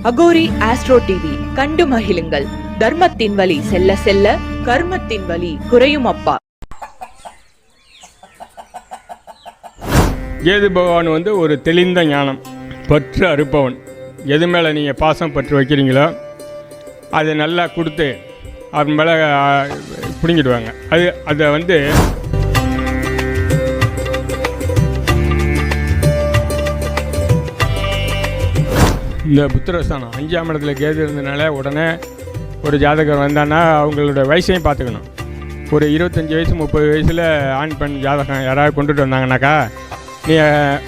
Aghori astro TV கண்டு மகிழுங்கள். தர்மத்தின் வழி செல்ல செல்ல கர்மத்தின் வழி குறையும் அப்பா. கேது பகவான் ஒரு தெளிந்த ஞானம், பற்று அறுப்பவன். எது மேலே நீங்கள் பாசம் பற்று வைக்கிறீங்களோ அதை நல்லா கொடுத்து அவன் மேலே பிடிங்கிடுவாங்க. அதை இந்த புத்திரஸ்தானம் 5ஆம் இடத்துல கேது இருந்ததுனால உடனே ஒரு ஜாதகர் வந்தான்னா அவங்களோட வயசையும் பார்த்துக்கணும். ஒரு 25 வயசு 30 வயசில் ஆண் பெண் ஜாதகம் யாராவது கொண்டுட்டு வந்தாங்கனாக்கா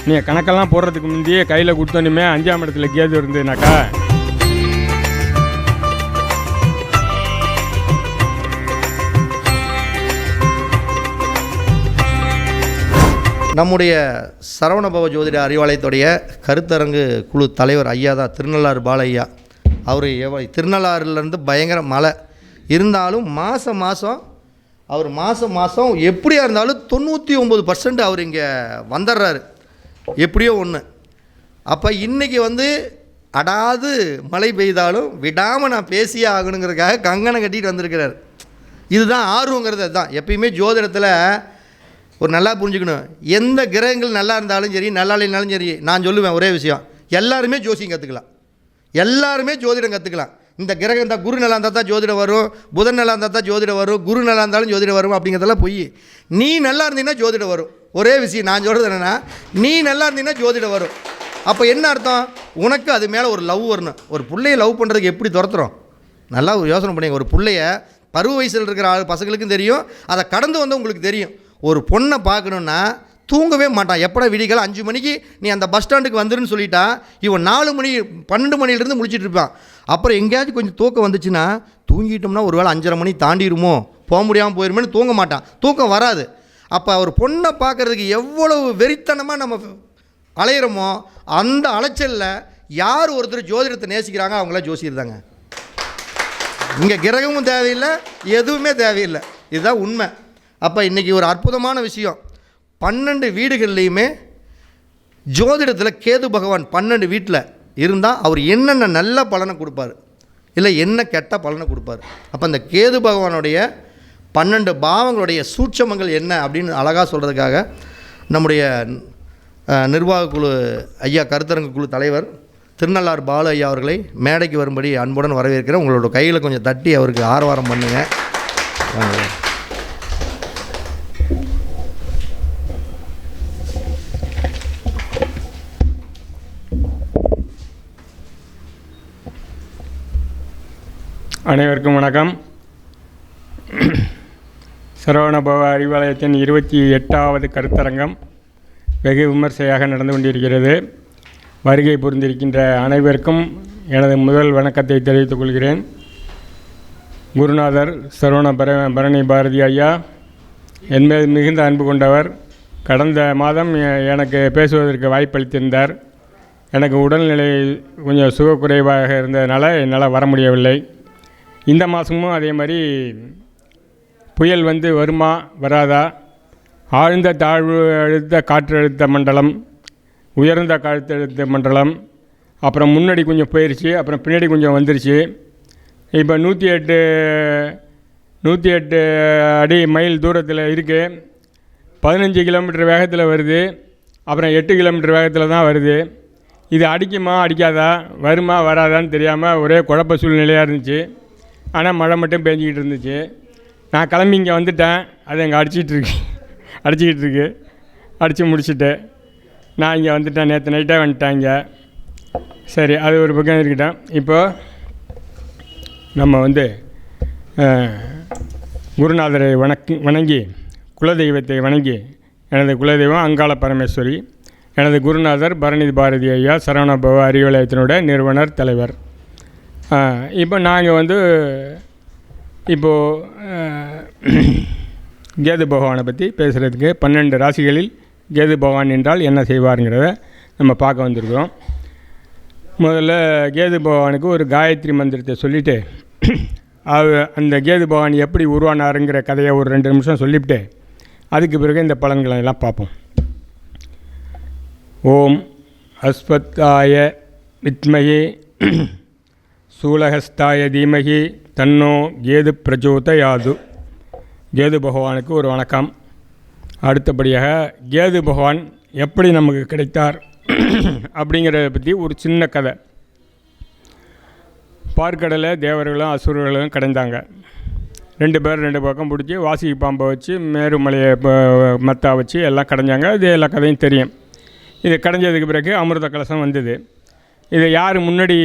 நீங்கள் கணக்கெல்லாம் போடுறதுக்கு முந்தையே கையில் கொடுத்தோன்னுமே 5ஆம் இடத்துல கேது இருந்ததுனாக்கா நம்முடைய சரவணபவ ஜோதிட அறிவாலயத்துடைய கருத்தரங்கு குழு தலைவர் ஐயா தான் திருநள்ளாறு பாலையா. அவர் திருநள்ளாறுலேருந்து பயங்கர மழை இருந்தாலும் மாதம் எப்படியா இருந்தாலும் 99% அவர் இங்கே வந்துடுறாரு, எப்படியோ ஒன்று. அப்போ இன்றைக்கி அடாது மழை பெய்தாலும் விடாமல் நான் பேசியே ஆகணுங்கிறதுக்காக கங்கணம் கட்டிட்டு வந்திருக்கிறார். இதுதான் ஆர்வங்கிறது. அதுதான் எப்பயுமே ஜோதிடத்தில் ஒரு நல்லா புரிஞ்சுக்கணும். எந்த கிரகங்கள் நல்லா இருந்தாலும் சரி, நல்லா இல்லைனாலும் சரி, நான் சொல்லுவேன் ஒரே விஷயம், எல்லாருமே ஜோசியம் கற்றுக்கலாம், எல்லாருமே ஜோதிடம் கற்றுக்கலாம். இந்த கிரகம் இருந்தால் குரு நல்லா இருந்தால் தான் ஜோதிடம் வரும், புதன் நல்லா இருந்தால் தான் ஜோதிடம் வரும், குரு நல்லா இருந்தாலும் ஜோதிடம் வரும் அப்படிங்கிறதெல்லாம் போய் நீ நல்லா இருந்தீங்கன்னா ஜோதிடம் வரும். ஒரே விஷயம் நான் சொல்கிறது என்னென்னா, நீ நல்லா இருந்தீங்கன்னா ஜோதிடம் வரும். அப்போ என்ன அர்த்தம்? உனக்கு அது மேலே ஒரு லவ் வரணும். ஒரு பிள்ளையை லவ் பண்ணுறதுக்கு எப்படி துரத்துறோம்? நல்லா யோசனை பண்ணுங்க. ஒரு பிள்ளைய பருவ வயசில் இருக்கிற பசங்களுக்கும் தெரியும், அதை கடந்து உங்களுக்கு தெரியும். ஒரு பொண்ணை பார்க்கணுன்னா தூங்கவே மாட்டான். எப்படா விடிகால 5 மணிக்கு நீ அந்த பஸ் ஸ்டாண்டுக்கு வந்துருன்னு சொல்லிட்டா இவன் 4 மணி 12 மணிலேருந்து முடிச்சிட்டு இருப்பான். அப்புறம் எங்கேயாச்சும் கொஞ்சம் தூக்கம் வந்துச்சுன்னா தூங்கிட்டோம்னா ஒரு வேளை 5:30 மணி தாண்டிடுமோ, போக முடியாமல் போயிருமேனு தூங்க மாட்டான், தூக்கம் வராது. அப்போ ஒரு பொண்ணை பார்க்குறதுக்கு எவ்வளவு வெறித்தனமாக நம்ம அலையிறோமோ அந்த அலைச்சலில் யார் ஒருத்தர் ஜோதிடத்தை நேசிக்கிறாங்க அவங்களாம் ஜோசியர் தாங்க. இங்கே கிரகமும் தேவையில்லை, எதுவுமே தேவையில்லை. இதுதான் உண்மை. அப்போ இன்றைக்கி ஒரு அற்புதமான விஷயம், 12 வீடுகள்லேயுமே ஜோதிடத்தில் கேது பகவான் 12 வீட்டில் இருந்தால் அவர் என்னென்ன நல்ல பலனை கொடுப்பார், இல்லை என்ன கெட்ட பலனை கொடுப்பார். அப்போ அந்த கேது பகவானுடைய 12 பாவங்களுடைய சூட்சமங்கள் என்ன அப்படின்னு அழகாக சொல்கிறதுக்காக நம்முடைய நிர்வாக குழு ஐயா, கருத்தரங்கு குழு தலைவர் திருநள்ளாறு பாலு ஐயா அவர்களை மேடைக்கு வரும்படி அன்புடன் வரவேற்கிறேன். உங்களோட கையில் கொஞ்சம் தட்டி அவருக்கு ஆரவாரம் பண்ணுங்கள். அனைவருக்கும் வணக்கம். சரவணபவ அறிவாலயத்தின் 28வது கருத்தரங்கம் வெகு விமர்சையாக நடந்து கொண்டிருக்கிறது. வருகை புரிந்திருக்கின்ற அனைவருக்கும் எனது முதல் வணக்கத்தை தெரிவித்துக் கொள்கிறேன். குருநாதர் சரவண பரணி பாரதி ஐயா என்மேல் மிகுந்த அன்பு கொண்டவர். கடந்த மாதம் எனக்கு பேசுவதற்கு வாய்ப்பளித்திருந்தார். எனக்கு உடல்நிலை கொஞ்சம் சுகக்குறைவாக இருந்ததுனால என்னால் வர முடியவில்லை. இந்த மாதமும் அதே மாதிரி புயல் வருமா வராதா, ஆழ்ந்த தாழ்வு அழுத்த காற்றழுத்த மண்டலம், உயர்ந்த காற்றழுத்த மண்டலம், அப்புறம் முன்னாடி கொஞ்சம் போயிடுச்சு, அப்புறம் பின்னாடி கொஞ்சம் வந்துருச்சு. இப்போ 108 அடி மைல் தூரத்தில் இருக்குது. 15 கிலோமீட்டர் வேகத்தில் வருது, அப்புறம் 8 கிலோமீட்டர் வேகத்தில் தான் வருது. இது அடிக்குமா அடிக்காதா, வருமா வராதான்னு தெரியாமல் ஒரே குழப்ப சூழ்நிலையாக இருந்துச்சு. ஆனால் மழை மட்டும் பெஞ்சிக்கிட்டு இருந்துச்சு. நான் கிளம்பி இங்கே வந்துட்டேன். அது அங்கே அடிச்சிக்கிட்டு இருக்கு. அடித்து முடிச்சுட்டு நான் இங்கே வந்துட்டேன். நேற்று நைட்டே வந்துட்டேன் இங்கே. சரி, அது ஒரு பக்கம் இருக்கட்டும். இப்போது நம்ம குருநாதரை வணங்கி குலதெய்வத்தை வணங்கி, எனது குலதெய்வம் அங்காள பரமேஸ்வரி, எனது குருநாதர் பரணி பாரதி ஐயா சரவணபவ அறிவாலயத்தினுடைய நிறுவனர் தலைவர். இப்போ நாங்கள் கேது பகவானை பற்றி பேசுகிறதுக்கு 12 ராசிகளில் கேது பகவான் என்றால் என்ன செய்வாருங்கிறத நம்ம பார்க்க வந்திருக்கிறோம். முதல்ல கேது பகவானுக்கு ஒரு காயத்ரி மந்திரத்தை சொல்லிவிட்டு அந்த கேது பகவான் எப்படி உருவானாருங்கிற கதையை ஒரு 2 நிமிஷம் சொல்லிவிட்டு அதுக்கு பிறகு இந்த பலன்களை எல்லாம் பார்ப்போம். ஓம் அஸ்வத்தாய வித்மயே சூலகஸ்தாய தீமகி தன்னோ கேது பிரச்சோதயாது. கேது பகவானுக்கு ஒரு வணக்கம். அடுத்தபடியாக கேது பகவான் எப்படி நமக்கு கிடைத்தார் அப்படிங்கிறத பற்றி ஒரு சின்ன கதை. பார்க்கடலை தேவர்களும் அசுரர்களும் கடைந்தாங்க. 2 பேர் 2 பக்கம் பிடிச்சி வாசி பாம்பை வச்சு மேருமலையை மத்தா வச்சு எல்லாம் கடைஞ்சாங்க. இது எல்லா கதையும் தெரியும். இது கடைஞ்சதுக்கு பிறகு அமிர்த கலசம் வந்தது. இதை யார் முன்னாடி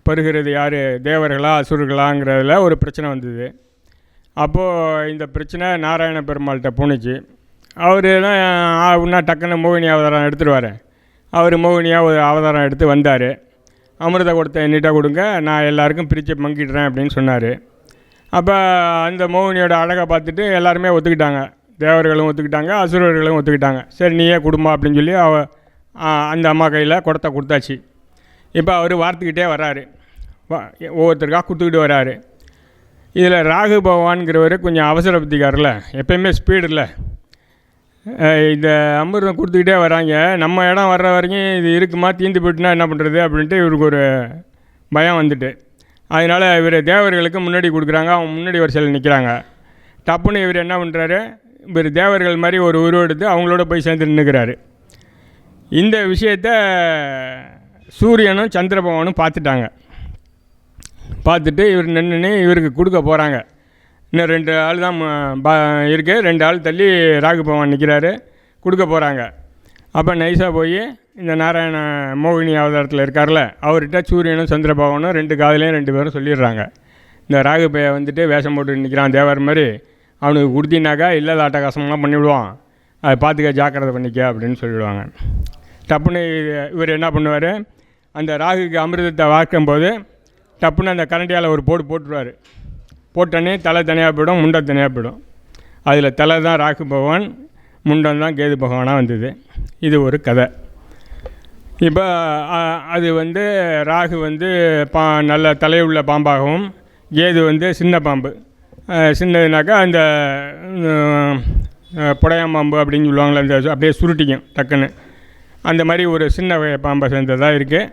பருகிறது, யார் தேவர்களா அசுரர்களாங்கிறதுல ஒரு பிரச்சனை வந்தது. அப்போது இந்த பிரச்சனை நாராயண பெருமாள்கிட்ட போணுச்சு. அவர் தான் இன்னும் டக்குன்னு மோகினி அவதாரம் எடுத்துருவார். அவர் மோகினியாக ஒரு அவதாரம் எடுத்து வந்தார். அமிர்த கொடுத்த என்கிட்ட கொடுங்க, நான் எல்லாருக்கும் பிரித்து பங்கிடுறேன் அப்படின்னு சொன்னார். அப்போ அந்த மோகினியோட அழகை பார்த்துட்டு எல்லாருமே ஒத்துக்கிட்டாங்க. தேவர்களும் ஒத்துக்கிட்டாங்க, அசுரர்களும் ஒத்துக்கிட்டாங்க. சரி நீயே கொடுமா அப்படின்னு சொல்லி அந்த அம்மா கையில் குடத்தை கொடுத்தாச்சு. இப்போ அவர் வார்த்துக்கிட்டே வர்றாரு, ஒவ்வொருத்தருக்காக கொடுத்துக்கிட்டு வர்றாரு. இதில் ராகு பகவான்கிறவர் கொஞ்சம் அவசர புத்திக்காரில்ல, எப்பயுமே ஸ்பீடு இல்லை. இந்த அமிர்தம் கொடுத்துக்கிட்டே வராங்க. நம்ம இடம் வர்ற வரைக்கும் இது இருக்குமா, தீர்ந்து போயிட்டுனா என்ன பண்ணுறது அப்படின்ட்டு இவருக்கு ஒரு பயம் வந்துட்டு, அதனால் இவர் தேவர்களுக்கு முன்னாடி கொடுக்குறாங்க. அவங்க முன்னாடி வரிசையில் நிற்கிறாங்க. டப்புன்னு இவர் என்ன பண்ணுறாரு, இவர் தேவர்கள் மாதிரி ஒரு உருவெடுத்து அவங்களோட போய் சேர்ந்து நின்றுக்கிறாரு. இந்த விஷயத்தை சூரியனும் சந்திர பகவானும் பார்த்துட்டாங்க. பார்த்துட்டு இவர் நின்று இவருக்கு கொடுக்க போகிறாங்க. இன்னும் 2 ஆள் தான் இருக்குது. 2 ஆள் தள்ளி ராகு பகவான் நிற்கிறாரு, கொடுக்க போகிறாங்க. அப்போ நைஸாக போய் இந்த நாராயண மோகினி அவதாரத்தில் இருக்கார்ல, அவர்கிட்ட சூரியனும் சந்திர பகவானும் 2 காதலையும் 2 பேரும் சொல்லிடுறாங்க, இந்த ராகு பைய வந்துட்டு வேஷம் போட்டு நிற்கிறான் தேவர் மாதிரி, அவனுக்கு கொடுத்தினாக்கா இல்லாத அட்டகாசமெலாம் பண்ணிவிடுவான், அதை பார்த்துக்க ஜாக்கிரதை பண்ணிக்க அப்படின்னு சொல்லிவிடுவாங்க. டப்புன்னு இவர் என்ன பண்ணுவார், அந்த ராகுக்கு அமிர்தத்தை வார்க்கும்போது டப்புன்னு அந்த கரண்டியால் ஒரு போட்டுருவார். போட்டோன்னே தலை தனியாக போயிடும், முண்டம் தனியாக போயிடும். அதில் தலை தான் ராகு பகவான், முண்டம் தான் கேது பகவானாக வந்தது. இது ஒரு கதை. இப்போ அது வந்து ராகு வந்து நல்ல தலையுள்ள பாம்பாகவும், கேது வந்து சின்ன பாம்பு. சின்னதுனாக்கா அந்த புடையாம்பாம்பு அப்படின்னு சொல்லுவாங்களே, அந்த அப்படியே சுருட்டிக்கும் டக்குன்னு, அந்த மாதிரி ஒரு சின்ன பாம்பை சேர்ந்ததாக இருக்குது.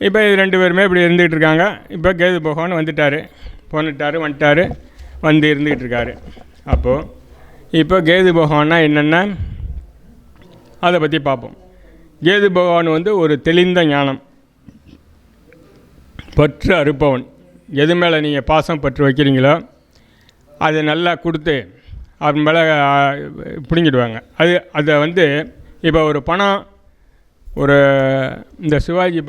இப்போ இது 2 பேருமே இப்படி இருந்துகிட்டு இருக்காங்க. இப்போ கேது பகவான் வந்துட்டார், வந்துட்டார், வந்து இருந்துக்கிட்டு இருக்காரு. அப்போது இப்போ கேது பகவான்னா என்னென்னா அதை பற்றி பார்ப்போம். கேது பகவான் வந்து ஒரு தெளிந்த ஞானம், பற்று அறுப்பவன். எது மேலே நீங்கள் பாசம் பற்று வைக்கிறீங்களோ அதை நல்லா கொடுத்து அவன் மேலே பிடுங்கிடுவாங்க. அதை வந்து இப்போ ஒரு பணம், ஒரு இந்த சிவாஜி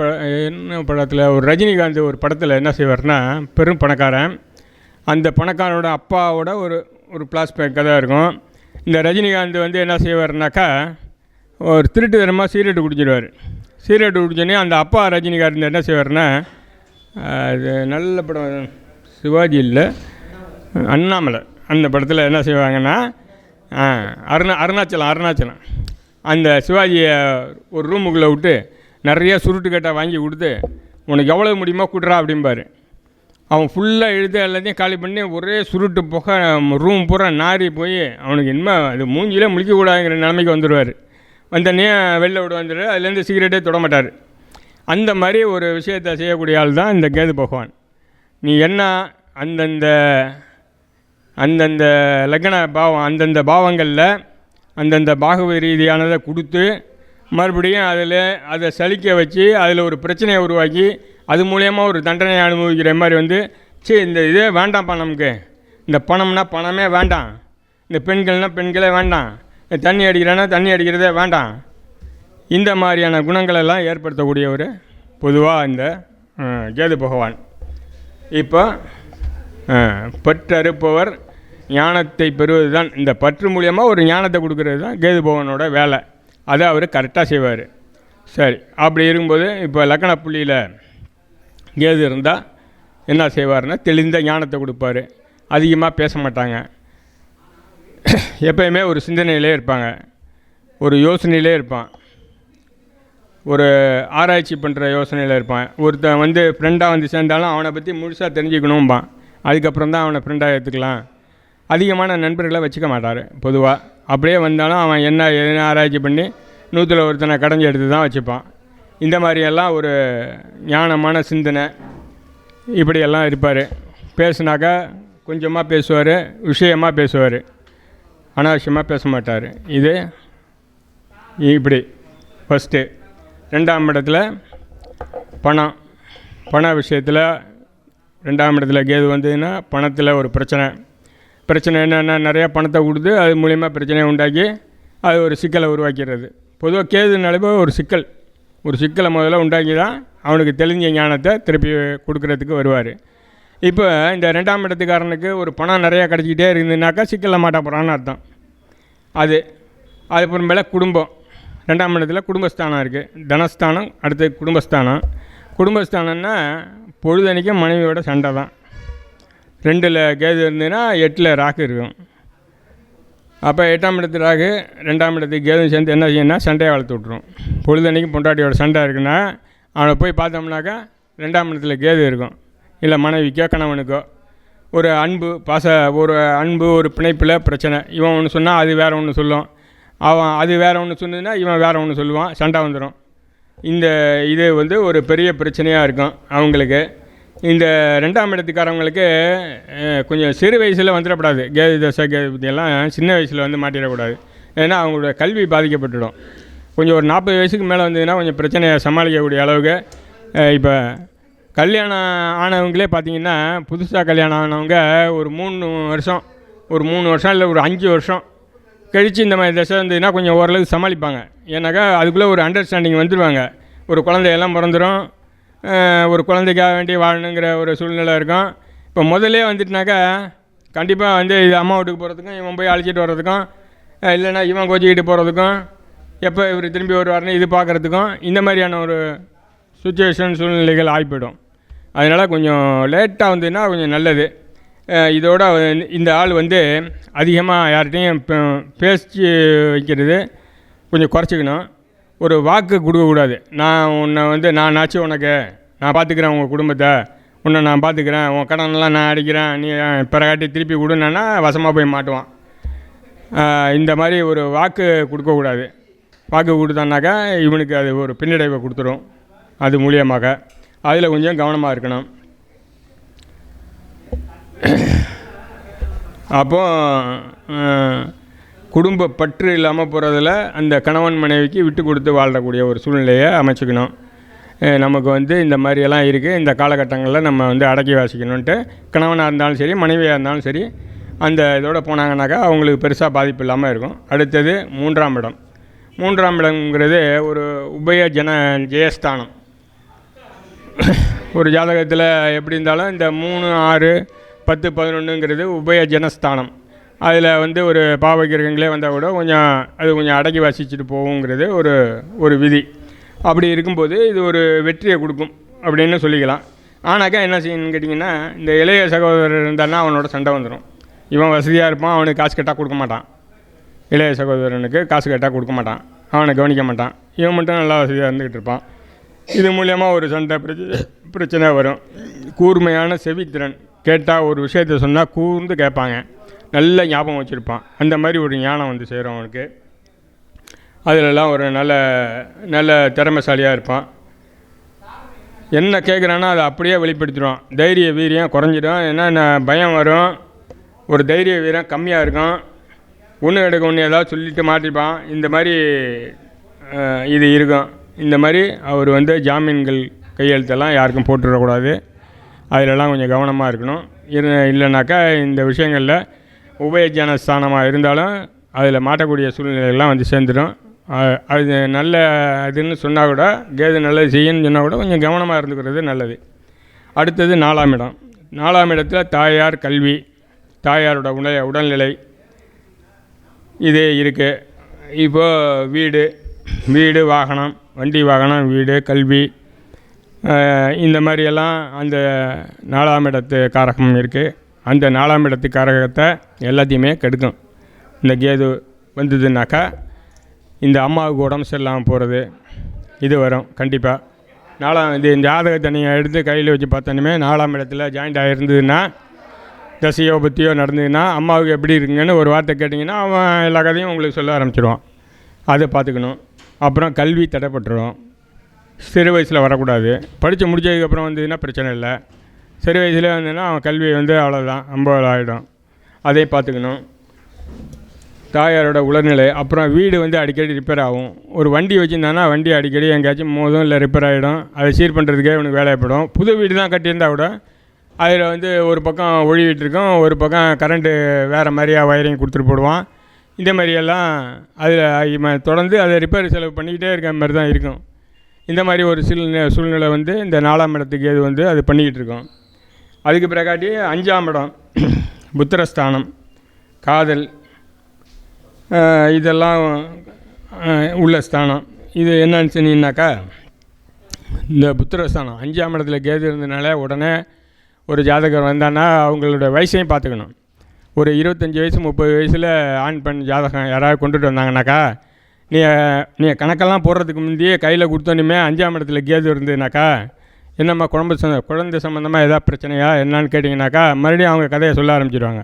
என்ன படத்தில், ஒரு ரஜினிகாந்த் ஒரு படத்தில் என்ன செய்வார்னா, பெரும் பணக்காரன், அந்த பணக்காரனோட அப்பாவோட ஒரு ஃப்ளாஷ்பேக் கதை இருக்கும். இந்த ரஜினிகாந்த் வந்து என்ன செய்வார்னாக்கா, ஒரு திருட்டுத்தனமாக சீரட்டு குடிச்சிடுவார். சீரட்டு குடிச்சோடனே அந்த அப்பா ரஜினிகாந்த் என்ன செய்வார்னா, அது நல்ல படம், சிவாஜி இல்லை அண்ணாமலை, அந்த படத்தில் என்ன செய்வாங்கன்னா, அருணாச்சலம் அந்த சிவாஜியை ஒரு ரூமுக்குள்ளே விட்டு நிறைய சுருட்டுக்கட்டை வாங்கி கொடுத்து, உனக்கு எவ்வளோ முடியுமோ கொடுறா அப்படிம்பார். அவன் ஃபுல்லாக எழுத எல்லாத்தையும் காலி பண்ணி ஒரே சுருட்டு புகை, ரூம் பூரா நாரி போய் அவனுக்கு என்ன அது மூஞ்சிலே முழிக்கக்கூடாதுங்கிற நிலைமைக்கு வந்துடுவார். வந்தோடனே வெளில விட வந்துடு, அதுலேருந்து சிகரெட்டே தொட மாட்டார். அந்த மாதிரி ஒரு விஷயத்தை செய்யக்கூடிய ஆள் தான் இந்த கேது பகவான். நீ என்ன அந்தந்த லக்ன பாவம், அந்தந்த பாவங்களில் அந்தந்த பாகவ ரீதியானதை கொடுத்து மறுபடியும் அதை சலிக்க வச்சு அதில் ஒரு பிரச்சனையை உருவாக்கி அது மூலயமா ஒரு தண்டனையை அனுபவிக்கிற மாதிரி வந்து, இந்த இதே வேண்டாம்ப்பா, நமக்கு இந்த பணம்னா பணமே வேண்டாம், இந்த பெண்கள்னால் பெண்களே வேண்டாம், தண்ணி அடிக்கிறேன்னா தண்ணி அடிக்கிறதே வேண்டாம், இந்த மாதிரியான குணங்களெல்லாம் ஏற்படுத்தக்கூடியவர் பொதுவாக இந்த கேது பகவான். இப்போ பற்றறுப்பவர் ஞானத்தை பெறுவது தான், இந்த பற்று மூலியமாக ஒரு ஞானத்தை கொடுக்கறது தான் கேது பகவானோட வேலை. அதை அவர் கரெக்டாக செய்வார். சரி, அப்படி இருக்கும்போது இப்போ லக்ன புள்ளியில் கேது இருந்தால் என்ன செய்வார்னா, தெளிந்த ஞானத்தை கொடுப்பார். அதிகமாக பேச மாட்டாங்க, எப்பயுமே ஒரு சிந்தனையிலே இருப்பாங்க, ஒரு யோசனையிலே இருப்பான், ஒரு ஆராய்ச்சி பண்ணுற யோசனையில் இருப்பான். ஒருத்தன் வந்து ஃப்ரெண்டாக வந்து சேர்ந்தாலும் அவனை பற்றி முழுசாக தெரிஞ்சுக்கணும்பான், அதுக்கப்புறம் தான் அவனை ஃப்ரெண்டாக ஏற்றுக்கலாம். அதிகமான நண்பர்களை வச்சுக்க மாட்டார் பொதுவாக. அப்படியே வந்தாலும் அவன் என்ன ஆராய்ச்சி பண்ணி 100ல் ஒருத்தனை கடைஞ்சி எடுத்து தான் வச்சுப்பான். இந்த மாதிரியெல்லாம் ஒரு ஞானமான சிந்தனை, இப்படியெல்லாம் இருப்பார். பேசுனாக்கா கொஞ்சமாக பேசுவார், விஷயமாக பேசுவார், அனாவசியமாக பேச மாட்டார். இது இப்படி ஃபஸ்ட்டு. 2ஆம் இடத்துல பண விஷயத்தில் 2ஆம் இடத்துல கேது வந்ததுன்னா பணத்தில் ஒரு பிரச்சனை என்னென்னா நிறையா பணத்தை கொடுத்து அது மூலிமா பிரச்சனையை உண்டாக்கி அது ஒரு சிக்கலை உருவாக்கிறது. பொதுவாக கேதுனாலே ஒரு சிக்கலை முதல்ல உண்டாக்கி தான் அவனுக்கு தெளிஞ்ச ஞானத்தை திருப்பி கொடுக்குறதுக்கு வருவார். இப்போ இந்த 2ஆம் இடத்துக்காரனுக்கு ஒரு பணம் நிறையா கிடச்சிக்கிட்டே இருந்ததுனாக்கா சிக்கலில் மாட்ட போகிறான்னு அர்த்தம். அதுக்கப்புறமேல குடும்பம். 2ஆம் இடத்துல குடும்பஸ்தானம் இருக்குது, தனஸ்தானம், அடுத்து குடும்பஸ்தானம்னா பொழுதனைக்கும் மனைவியோட சண்டை தான். 2ல் கேது இருந்ததுன்னா 8ல் ராகு இருக்கும். அப்போ 8ஆம் இடத்து ராகு 2ஆம் இடத்துக்கு கேது சேர்ந்து என்ன செய்யணும்னா சண்டையை வளர்த்து விட்ருவோம். பொழுதனைக்கும் பொண்டாட்டியோட சண்டை இருக்குன்னா அவனை போய் பார்த்தோம்னாக்கா 2ஆம் இடத்துல கேது இருக்கும். இல்லை மனைவிக்கோ கணவனுக்கோ ஒரு அன்பு ஒரு பிணைப்பில் பிரச்சனை. இவன் ஒன்று சொன்னால் அது வேறு ஒன்று சொல்லும், அவன் அது வேறு ஒன்று சொன்னதுன்னா இவன் வேறு ஒன்று சொல்லுவான், சண்டை வந்துடும். இது வந்து ஒரு பெரிய பிரச்சனையாக இருக்கும் அவங்களுக்கு. இந்த 2ஆம் இடத்துக்காரவங்களுக்கு கொஞ்சம் சிறு வயசில் வந்துடக்கூடாது. கேது தசை கேது பற்றியெல்லாம் சின்ன வயசில் வந்து மாட்டிடக்கூடாது. ஏன்னா அவங்களோட கல்வி பாதிக்கப்பட்டுடும். கொஞ்சம் ஒரு 40 வயசுக்கு மேலே வந்ததுன்னா கொஞ்சம் பிரச்சனையை சமாளிக்கக்கூடிய அளவுக்கு. இப்போ கல்யாணம் ஆனவங்களே பார்த்திங்கன்னா புதுசாக கல்யாணம் ஆனவங்க ஒரு 3 வருஷம் இல்லை ஒரு 5 வருஷம் கழித்து இந்த மாதிரி தசை வந்ததுன்னா கொஞ்சம் ஓரளவுக்கு சமாளிப்பாங்க. ஏன்னாக்கா அதுக்குள்ளே ஒரு அண்டர்ஸ்டாண்டிங் வந்துடுவாங்க. ஒரு குழந்தையெல்லாம் பிறந்துடும், ஒரு குழந்தைக்காக வேண்டி வாழணுங்கிற ஒரு சூழ்நிலை இருக்கும். இப்போ முதல்லே வந்துட்டுனாக்கா கண்டிப்பாக வந்து இது அம்மா வீட்டுக்கு போகிறதுக்கும் இவன் போய் அழைச்சிட்டு வர்றதுக்கும் இல்லைன்னா இவன் கோச்சிக்கிட்டு போகிறதுக்கும் எப்போ இவர் திரும்பி வருவார்னு இது பார்க்குறதுக்கும் இந்த மாதிரியான ஒரு சூழ்நிலைகள் ஆகிப்போயிடும். அதனால் கொஞ்சம் லேட்டாக வந்ததுன்னா கொஞ்சம் நல்லது. இதோட இந்த ஆள் வந்து அதிகமாக யார்கிட்டையும் பேசி வைக்கிறது கொஞ்சம் குறைச்சிக்கணும். ஒரு வாக்கு கொடுக்கக்கூடாது. நானாச்சு உனக்கு நான் பார்த்துக்கிறேன், உங்கள் குடும்பத்தை உன்னை நான் பார்த்துக்கிறேன், உன் கடனெல்லாம் நான் அடிக்கிறேன், நீ பிறகாட்டி திருப்பி கொடுன்னா வசமாக போய் மாட்டுவான். இந்த மாதிரி ஒரு வாக்கு கொடுக்கக்கூடாது. வாக்கு கொடுத்தான்னாக்கா இவனுக்கு அது ஒரு பின்னடைவை கொடுத்துரும். அது மூலியமாக அதில் கொஞ்சம் கவனமாக இருக்கணும். அப்போது குடும்ப பற்று இல்லாமல் போகிறதில் அந்த கணவன் மனைவிக்கு விட்டு கொடுத்து வாழக்கூடிய ஒரு சூழ்நிலையை அமைச்சிக்கணும். நமக்கு வந்து இந்த மாதிரியெல்லாம் இருக்குது, இந்த காலகட்டங்களில் நம்ம வந்து அடக்கி வாசிக்கணுன்ட்டு கணவனாக இருந்தாலும் சரி மனைவியாக இருந்தாலும் சரி அந்த இதோடு போனாங்கன்னாக்கா அவங்களுக்கு பெருசாக பாதிப்பு இல்லாமல் இருக்கும். அடுத்தது 3ஆம் இடம். 3ஆம் இடம்ங்கிறது ஒரு ஜெயஸ்தானம். ஒரு ஜாதகத்தில் எப்படி இருந்தாலும் இந்த 3, 6, 10, 11ங்கிறது உபயஜனஸ்தானம். அதில் வந்து ஒரு பாவகிரகங்களே வந்தால் கூட கொஞ்சம் அடக்கி வாசிச்சுட்டு போகுங்கிறது ஒரு விதி. அப்படி இருக்கும்போது இது ஒரு வெற்றியை கொடுக்கும் அப்படின்னு சொல்லிக்கலாம். ஆனாக்கா என்ன செய்யணும்னு கேட்டிங்கன்னா, இந்த இளைய சகோதரர் இருந்தான்னா அவனோட சண்டை வந்துடும். இவன் வசதியாக இருப்பான், அவனுக்கு காசு கேட்டால் கொடுக்க மாட்டான். இளைய சகோதரனுக்கு காசு கேட்டால் கொடுக்க மாட்டான், அவனை கவனிக்க மாட்டான். இவன் மட்டும் நல்லா வசதியாக இருந்துக்கிட்டு இருப்பான். இது மூலியமாக ஒரு சண்டை பிரச்சனை வரும். கூர்மையான செவித்திறன், கேட்டால் ஒரு விஷயத்தை சொன்னால் கூர்ந்து கேட்பாங்க, நல்ல ஞாபகம் வச்சுருப்பான். அந்த மாதிரி ஒரு ஞானம் வந்து சேரும் அவனுக்கு. அதிலெல்லாம் ஒரு நல்ல திறமைசாலியாக இருப்பான். என்ன கேட்குறானோ அதை அப்படியே வெளிப்படுத்திடுவான். தைரிய வீரியம் குறைஞ்சிடும். ஏன்னா பயம் வரும், ஒரு தைரிய வீரம் கம்மியாக இருக்கும். ஒன்று ஏதாவது சொல்லிட்டு மாட்டிப்பான். இந்த மாதிரி இது இருக்கும். இந்த மாதிரி அவர் வந்து ஜாமீன்கள் கையெழுத்தெல்லாம் யாருக்கும் போட்டுவிடக்கூடாது. அதிலெல்லாம் கொஞ்சம் கவனமாக இருக்கணும். இல்லைனாக்கா இந்த விஷயங்களில் உபயஜனஸ்தானமாக இருந்தாலும் அதில் மாட்டக்கூடிய சூழ்நிலைகள்லாம் வந்து சேர்ந்துடும். அது நல்ல இதுன்னு சொன்னால் கூட, கேது நல்லது செய்யணும்னு சொன்னால் கூட கொஞ்சம் கவனமாக இருந்துக்கிறது நல்லது. அடுத்தது 4ஆம் இடம். 4ஆம் இடத்துல தாயார், கல்வி, தாயாரோட உடல்நிலை இது இருக்குது. இப்போது வீடு வாகனம், வண்டி வாகனம், வீடு, கல்வி, இந்த மாதிரியெல்லாம் அந்த 4ஆம் இடத்து காரகம் இருக்குது. அந்த 4ஆம் இடத்து காரகத்தை எல்லாத்தையுமே கெடுக்கும். இந்த கேது வந்ததுன்னாக்கா இந்த அம்மாவுக்கு உடம்பு சரியில்லாமல் போகிறது இது வரும் கண்டிப்பாக. இந்த ஜாதகத்தை நீங்கள் எடுத்து கையில் வச்சு பார்த்தோன்னே 4ஆம் இடத்துல ஜாயிண்ட் ஆகிருந்ததுன்னா, தசையோ பற்றியோ நடந்ததுன்னா அம்மாவுக்கு எப்படி இருக்குங்கன்னு ஒரு வார்த்தை கேட்டிங்கன்னா அவன் எல்லா கதையும் உங்களுக்கு சொல்ல ஆரம்பிச்சிடுவான். அதை பார்த்துக்கணும். அப்புறம் கல்வி தடைப்பட்டுரும். சிறு வயசில் வரக்கூடாது. படித்து முடித்ததுக்கப்புறம் வந்ததுன்னா பிரச்சனை இல்லை. சிறு வயசுலேயே வந்ததுன்னா அவன் கல்வி வந்து அவ்வளோதான் அம்போல் ஆகிடும். அதை பார்த்துக்கணும். தாயாரோட உடல்நிலை, அப்புறம் வீடு வந்து அடிக்கடி ரிப்பேர் ஆகும். ஒரு வண்டி வச்சுருந்தானா வண்டி அடிக்கடி எங்கேயாச்சும் மோதும் இல்லை ரிப்பேர் ஆகிடும். அதை சீர் பண்ணுறதுக்கே இவனுக்கு வேலைப்படும். புது வீடு தான் கட்டியிருந்தா கூட அதில் வந்து ஒரு பக்கம் ஒழுகிட்டு இருக்கும், ஒரு பக்கம் கரண்ட்டு வேறு மாதிரியாக வயரிங் கொடுத்துட்டு போடுவான். இந்த மாதிரியெல்லாம் அதில் தொடர்ந்து அதை ரிப்பேர் செலவு பண்ணிக்கிட்டே இருக்க மாதிரி தான் இருக்கும். இந்த மாதிரி ஒரு சூழ்நிலை வந்து இந்த 4ஆம் இடத்துக்கு இது வந்து அது பண்ணிக்கிட்டு இருக்கோம். அதுக்கு பிறகாட்டி 5ஆம் இடம் புத்திரஸ்தானம், காதல், இதெல்லாம் உள்ள ஸ்தானம். இது என்னன்னு சொன்னீங்கன்னாக்கா, இந்த புத்திரஸ்தானம் 5ஆம் இடத்துல கேது இருந்ததுனால உடனே ஒரு ஜாதகர் வந்தான்னா அவங்களோட வயசையும் பார்த்துக்கணும். ஒரு 25 வயசு 30 வயசில் ஆண் பெண் ஜாதகம் யாராவது கொண்டுட்டு வந்தாங்கனாக்கா, நீ கணக்கெல்லாம் போடுறதுக்கு முந்தையே கையில் கொடுத்தோன்னுமே 5ஆம் இடத்துல கேது இருந்ததுனாக்கா, என்னம்மா குழந்தை சம்மந்தமாக எதாவது பிரச்சனையா என்னான்னு கேட்டிங்கனாக்கா மறுபடியும் அவங்க கதையை சொல்ல ஆரம்பிச்சிடுவாங்க.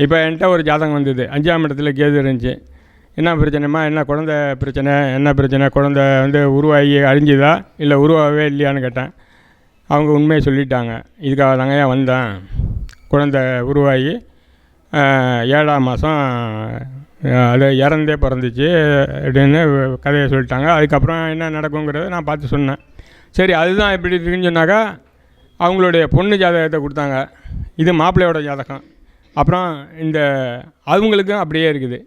இப்போ என்கிட்ட ஒரு ஜாதகம் வந்தது, 5ஆம் இடத்துல கேது இருந்துச்சு. என்ன பிரச்சனைம்மா, என்ன குழந்தை பிரச்சனை, என்ன பிரச்சனை, குழந்தை வந்து உருவாகி அழிஞ்சுதா இல்லை உருவாகவே இல்லையான்னு கேட்டேன். அவங்க உண்மையை சொல்லிட்டாங்க. இதுக்காக தாங்க ஏன் வந்தேன், குழந்தை உருவாகி 7ஆம் மாதம் அது இறந்தே பிறந்துச்சு அப்படின்னு கதையை சொல்லிட்டாங்க. அதுக்கப்புறம் என்ன நடக்குங்கிறத நான் பார்த்து சொன்னேன். சரி அதுதான் எப்படி இருக்குன்னு சொன்னாக்கா அவங்களுடைய பொண்ணு ஜாதகத்தை கொடுத்தாங்க. இது மாப்பிள்ளையோட ஜாதகம். அப்புறம் இந்த அவங்களுக்கும் அப்படியே இருக்குது.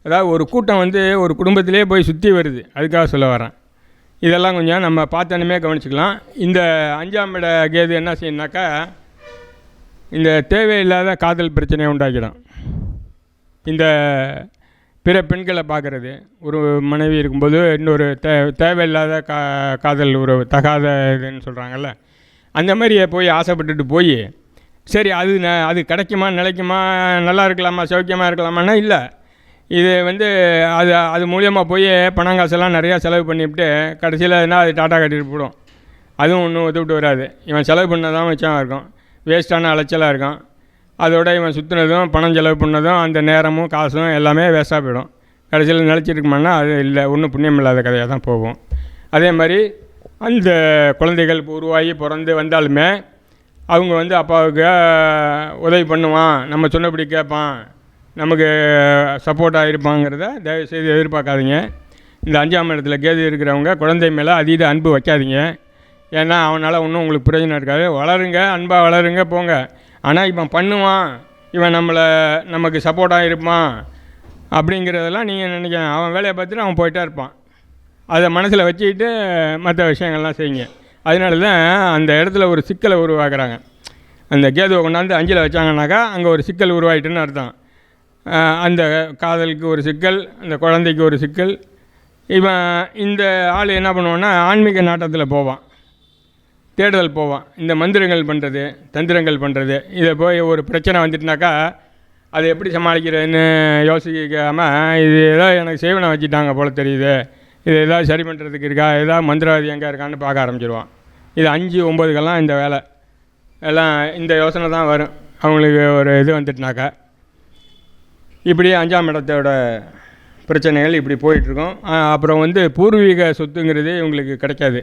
அதாவது ஒரு கூட்டம் வந்து ஒரு குடும்பத்திலே போய் சுற்றி வருது, அதுக்காக சொல்ல வரேன். இதெல்லாம் கொஞ்சம் நம்ம பார்த்தனுமே கவனிச்சுக்கலாம். இந்த 5ஆம் இட கேது என்ன செய்யணுனாக்கா, இந்த தேவையில்லாத காதல் பிரச்சனையை உண்டாக்கிடும். இந்த பிற பெண்களை பார்க்குறது, ஒரு மனைவி இருக்கும்போது இன்னொரு தேவையில்லாத காதல் உறவு, தகாத இதுன்னு சொல்கிறாங்கல்ல, அந்த மாதிரியே போய் ஆசைப்பட்டுட்டு போய் சரி அது கிடைக்குமா, நிலைக்குமா, நல்லா இருக்கலாமா, சௌக்கியமாக இருக்கலாமான்னா இல்லை. இது வந்து அது மூலியமாக போய் பணம் காசெல்லாம் நிறையா செலவு பண்ணிவிட்டு கடைசியில் என்ன அது டாட்டா கட்டிட்டு போடும். அதுவும் ஒன்றும் ஒத்துவிட்டு வராது. இவன் செலவு பண்ணதான் மிச்சம் இருக்கும், வேஸ்ட்டான அலைச்சலாக இருக்கும். அதோட இவன் சுற்றுனதும் பணம் செலவு பண்ணதும் அந்த நேரமும் காசும் எல்லாமே வேஸ்ட்டாக போயிடும். கடைசியில் நிலச்சிருக்குமான்னா அது இல்லை, ஒன்றும் புண்ணியம் இல்லாத கதையாக தான் போகும். அதே மாதிரி அந்த குழந்தைகள் உருவாகி பிறந்து வந்தாலுமே அவங்க வந்து அப்பாவுக்கு உதவி பண்ணுவான், நம்ம சொன்னபடி கேட்பான், நமக்கு சப்போர்ட்டாக இருப்பாங்கிறத தயவுசெய்து எதிர்பார்க்காதீங்க. இந்த 5ஆம் இடத்துல கேது இருக்கிறவங்க குழந்தை மேலே அதீத அன்பு வைக்காதீங்க. ஏன்னா அவனால் ஒன்றும் உங்களுக்கு பிரயோஜனம் இருக்காது. வளருங்க, அன்பாக வளருங்க, போங்க. ஆனால் இவன் பண்ணுவான், இவன் நமக்கு சப்போர்ட்டாக இருப்பான் அப்படிங்கிறதெல்லாம் நீங்கள் நினைக்கிறேன். அவன் வேலையை பார்த்துட்டு அவன் போயிட்டே இருப்பான். அதை மனசில் வச்சுக்கிட்டு மற்ற விஷயங்கள்லாம் செய்யுங்க. அதனால தான் அந்த இடத்துல ஒரு சிக்கலை உருவாக்குறாங்க. அந்த கேதுவை கொண்டாந்து 5ல் வச்சாங்கன்னாக்கா அங்கே ஒரு சிக்கல் உருவாகிட்டுன்னு அர்த்தம். அந்த காதலுக்கு ஒரு சிக்கல், அந்த குழந்தைக்கு ஒரு சிக்கல். இவன் இந்த ஆள் என்ன பண்ணுவான்னா ஆன்மீக நாட்டத்தில் போவான், தேடுதல் போவான். இந்த மந்திரங்கள் பண்ணுறது, தந்திரங்கள் பண்ணுறது, இதை போய் ஒரு பிரச்சனை வந்துட்டுனாக்கா அதை எப்படி சமாளிக்கிறதுன்னு யோசிக்காமல் இது ஏதாவது எனக்கு சேவனை வச்சுட்டாங்க போல் தெரியுது, இது ஏதாவது சரி பண்ணுறதுக்கு இருக்கா, ஏதாவது மந்திரவாதி எங்கே இருக்கான்னு பார்க்க ஆரம்பிச்சிடுவான். இது 5, 9க்கெல்லாம் இந்த வேலை எல்லாம் இந்த யோசனை தான் வரும் அவங்களுக்கு. ஒரு இது வந்துட்டுனாக்கா இப்படி 5ஆம் இடத்தோட பிரச்சனைகள் இப்படி போயிட்டுருக்கோம். அப்புறம் வந்து பூர்வீக சொத்துங்கிறது இவங்களுக்கு கிடைக்காது,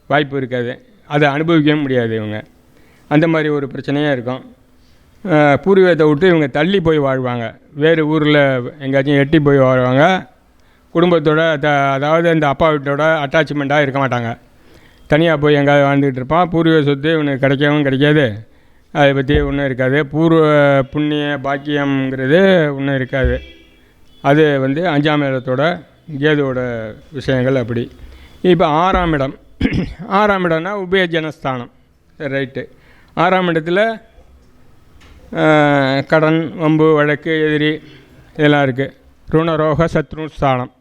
வாய்ப்பு இருக்காது, அதை அனுபவிக்கவும் முடியாது இவங்க. அந்த மாதிரி ஒரு பிரச்சனையாக இருக்கும். பூர்வீகத்தை விட்டு இவங்க தள்ளி போய் வாழ்வாங்க, வேறு ஊரில் எங்கேயாச்சும் எட்டி போய் வாழ்வாங்க. குடும்பத்தோட அதாவது அந்த அப்பா வீட்டோட அட்டாச்மெண்ட்டாக இருக்க மாட்டாங்க, தனியாக போய் எங்கேயாவது வாழ்ந்துக்கிட்டு இருப்பான். பூர்வீக சொத்து இவனுக்கு கிடைக்கவும் கிடைக்காது, அதை பற்றி ஒன்றும் இருக்காது. பூர்வ புண்ணிய பாக்கியங்கிறது ஒன்றும் இருக்காது. அது வந்து 5ஆம் இடத்தோட கேதுவோட விஷயங்கள் அப்படி. இப்போ 6ஆம் இடம், 6ஆம் இடம்னா உபயஜனஸ்தானம். ரைட்டு. 6ஆம் இடத்துல கடன், வம்பு, வழக்கு, எதிரி இதெல்லாம் இருக்குது. ருணரோக சத்ரு ஸ்தானம்.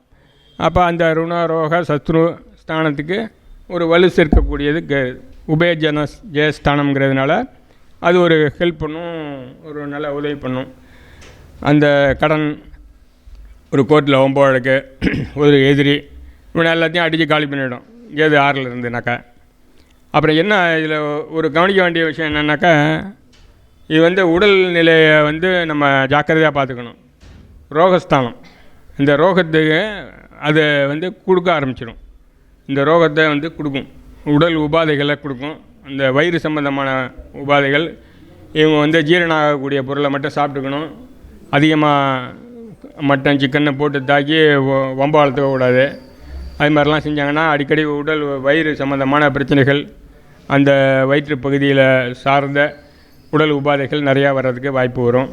அப்போ அந்த ருணரோக சத்ரு ஸ்தானத்துக்கு ஒரு வலு சேர்க்கக்கூடியது ஜெயஸ்தானம்ங்கிறதுனால அது ஒரு ஹெல்ப் பண்ணும், ஒரு நல்ல உதவி பண்ணும். அந்த கடன், ஒரு கோர்ட்டில் வம்பு வழக்கு, ஒரு எதிரி, இவனை எல்லாத்தையும் அடித்து காலி பண்ணிவிடும் கேது 6ல் இருந்துனாக்கா. அப்புறம் என்ன இதில் ஒரு கவனிக்க வேண்டிய விஷயம் என்னென்னாக்கா, இது வந்து உடல் நிலையை வந்து நம்ம ஜாக்கிரதையாக பார்த்துக்கணும். ரோகஸ்தானம், இந்த ரோகத்துக்கு அதை வந்து கொடுக்க ஆரம்பிச்சிடும். இந்த ரோகத்தை வந்து கொடுக்கும், உடல் உபாதைகளை கொடுக்கும், இந்த வயிறு சம்பந்தமான உபாதைகள். இவங்க வந்து ஜீரணம் ஆகக்கூடிய பொருளை மட்டும் சாப்பிட்டுக்கணும். அதிகமாக மட்டன் சிக்கனை போட்டு தாக்கி வம்ப வளர்த்துக்கக்கூடாது. அது மாதிரிலாம் செஞ்சாங்கன்னா அடிக்கடி உடல் வயிறு சம்பந்தமான பிரச்சனைகள், அந்த வயிற்று பகுதியில் சார்ந்த உடல் உபாதைகள் நிறையா வர்றதுக்கு வாய்ப்பு வரும்.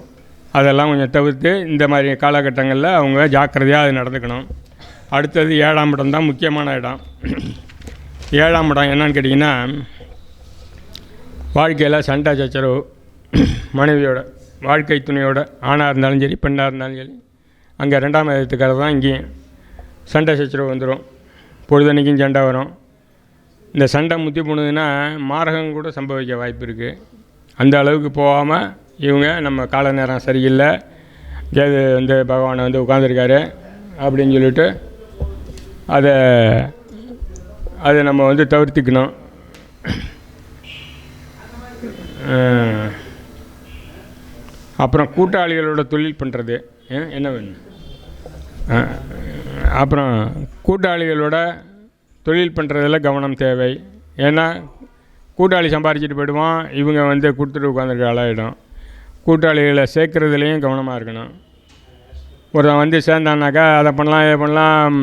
அதெல்லாம் கொஞ்சம் தவிர்த்து இந்த மாதிரி காலகட்டங்களில் அவங்க ஜாக்கிரதையாக அது நடந்துக்கணும். அடுத்தது 7ஆம் இடம் தான் முக்கியமான இடம். 7ஆம் இடம் என்னன்னு கேட்டிங்கன்னா, வாழ்க்கையில் சண்டை சச்சரவு, மனைவியோட வாழ்க்கை துணையோட, ஆணாக இருந்தாலும் சரி பெண்ணாக இருந்தாலும் சரி, அங்கே 2ஆம் இடத்துக்காக தான் இங்கேயும் சண்டை சச்சரவு வந்துடும். பொழுதன்னைக்கும் சண்டை வரும். இந்த சண்டை முத்தி போனதுன்னா மாரகம் கூட சம்பவிக்க வாய்ப்பு இருக்குது. அந்த அளவுக்கு போகாமல் இவங்க நம்ம கால நேரம் சரியில்லை, கேது வந்து பகவானை வந்து உட்காந்துருக்காரு அப்படின்னு சொல்லிட்டு அதை நம்ம வந்து தவிர்த்துக்கணும். அப்புறம் கூட்டாளிகளோட தொழில் பண்ணுறது என்ன வேணும். அப்புறம் கூட்டாளிகளோட தொழில் பண்ணுறதில் கவனம் தேவை. ஏன்னா கூட்டாளி சம்பாரிச்சிட்டு போயிடுவான், இவங்க வந்து கொடுத்துட்டு உட்காந்துருக்க ஆளாயிடும். கூட்டாளிகளை சேர்க்குறதுலேயும் கவனமாக இருக்கணும். ஒருத்தன் வந்து சேர்ந்தானாக்கா அதை பண்ணலாம் இதை பண்ணலாம்,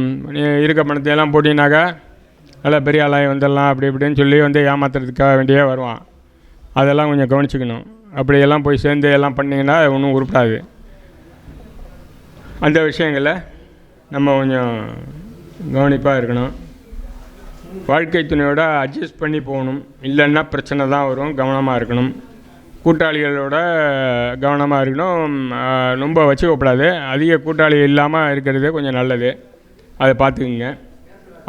இருக்க பணத்தையெல்லாம் போட்டினாக்கா நல்லா பெரிய ஆளாகி வந்துடலாம் அப்படி இப்படின்னு சொல்லி வந்து ஏமாத்துறதுக்காக வேண்டியே வருவான். அதெல்லாம் கொஞ்சம் கவனிச்சுக்கணும். அப்படியெல்லாம் போய் சேர்ந்து எல்லாம் பண்ணிங்கன்னா ஒன்றும் உருப்படாது. அந்த விஷயங்களை நம்ம கொஞ்சம் கவனிப்பாக இருக்கணும். வாழ்க்கை துணையோட அட்ஜஸ்ட் பண்ணி போகணும், இல்லைன்னா பிரச்சனை தான் வரும். கவனமாக இருக்கணும். கூட்டாளிகளோட கவனமாக இருக்கணும். ரொம்ப வச்சுக்கப்படாது. அதிக கூட்டாளி இல்லாமல் இருக்கிறது கொஞ்சம் நல்லது. அதை பார்த்துக்குங்க.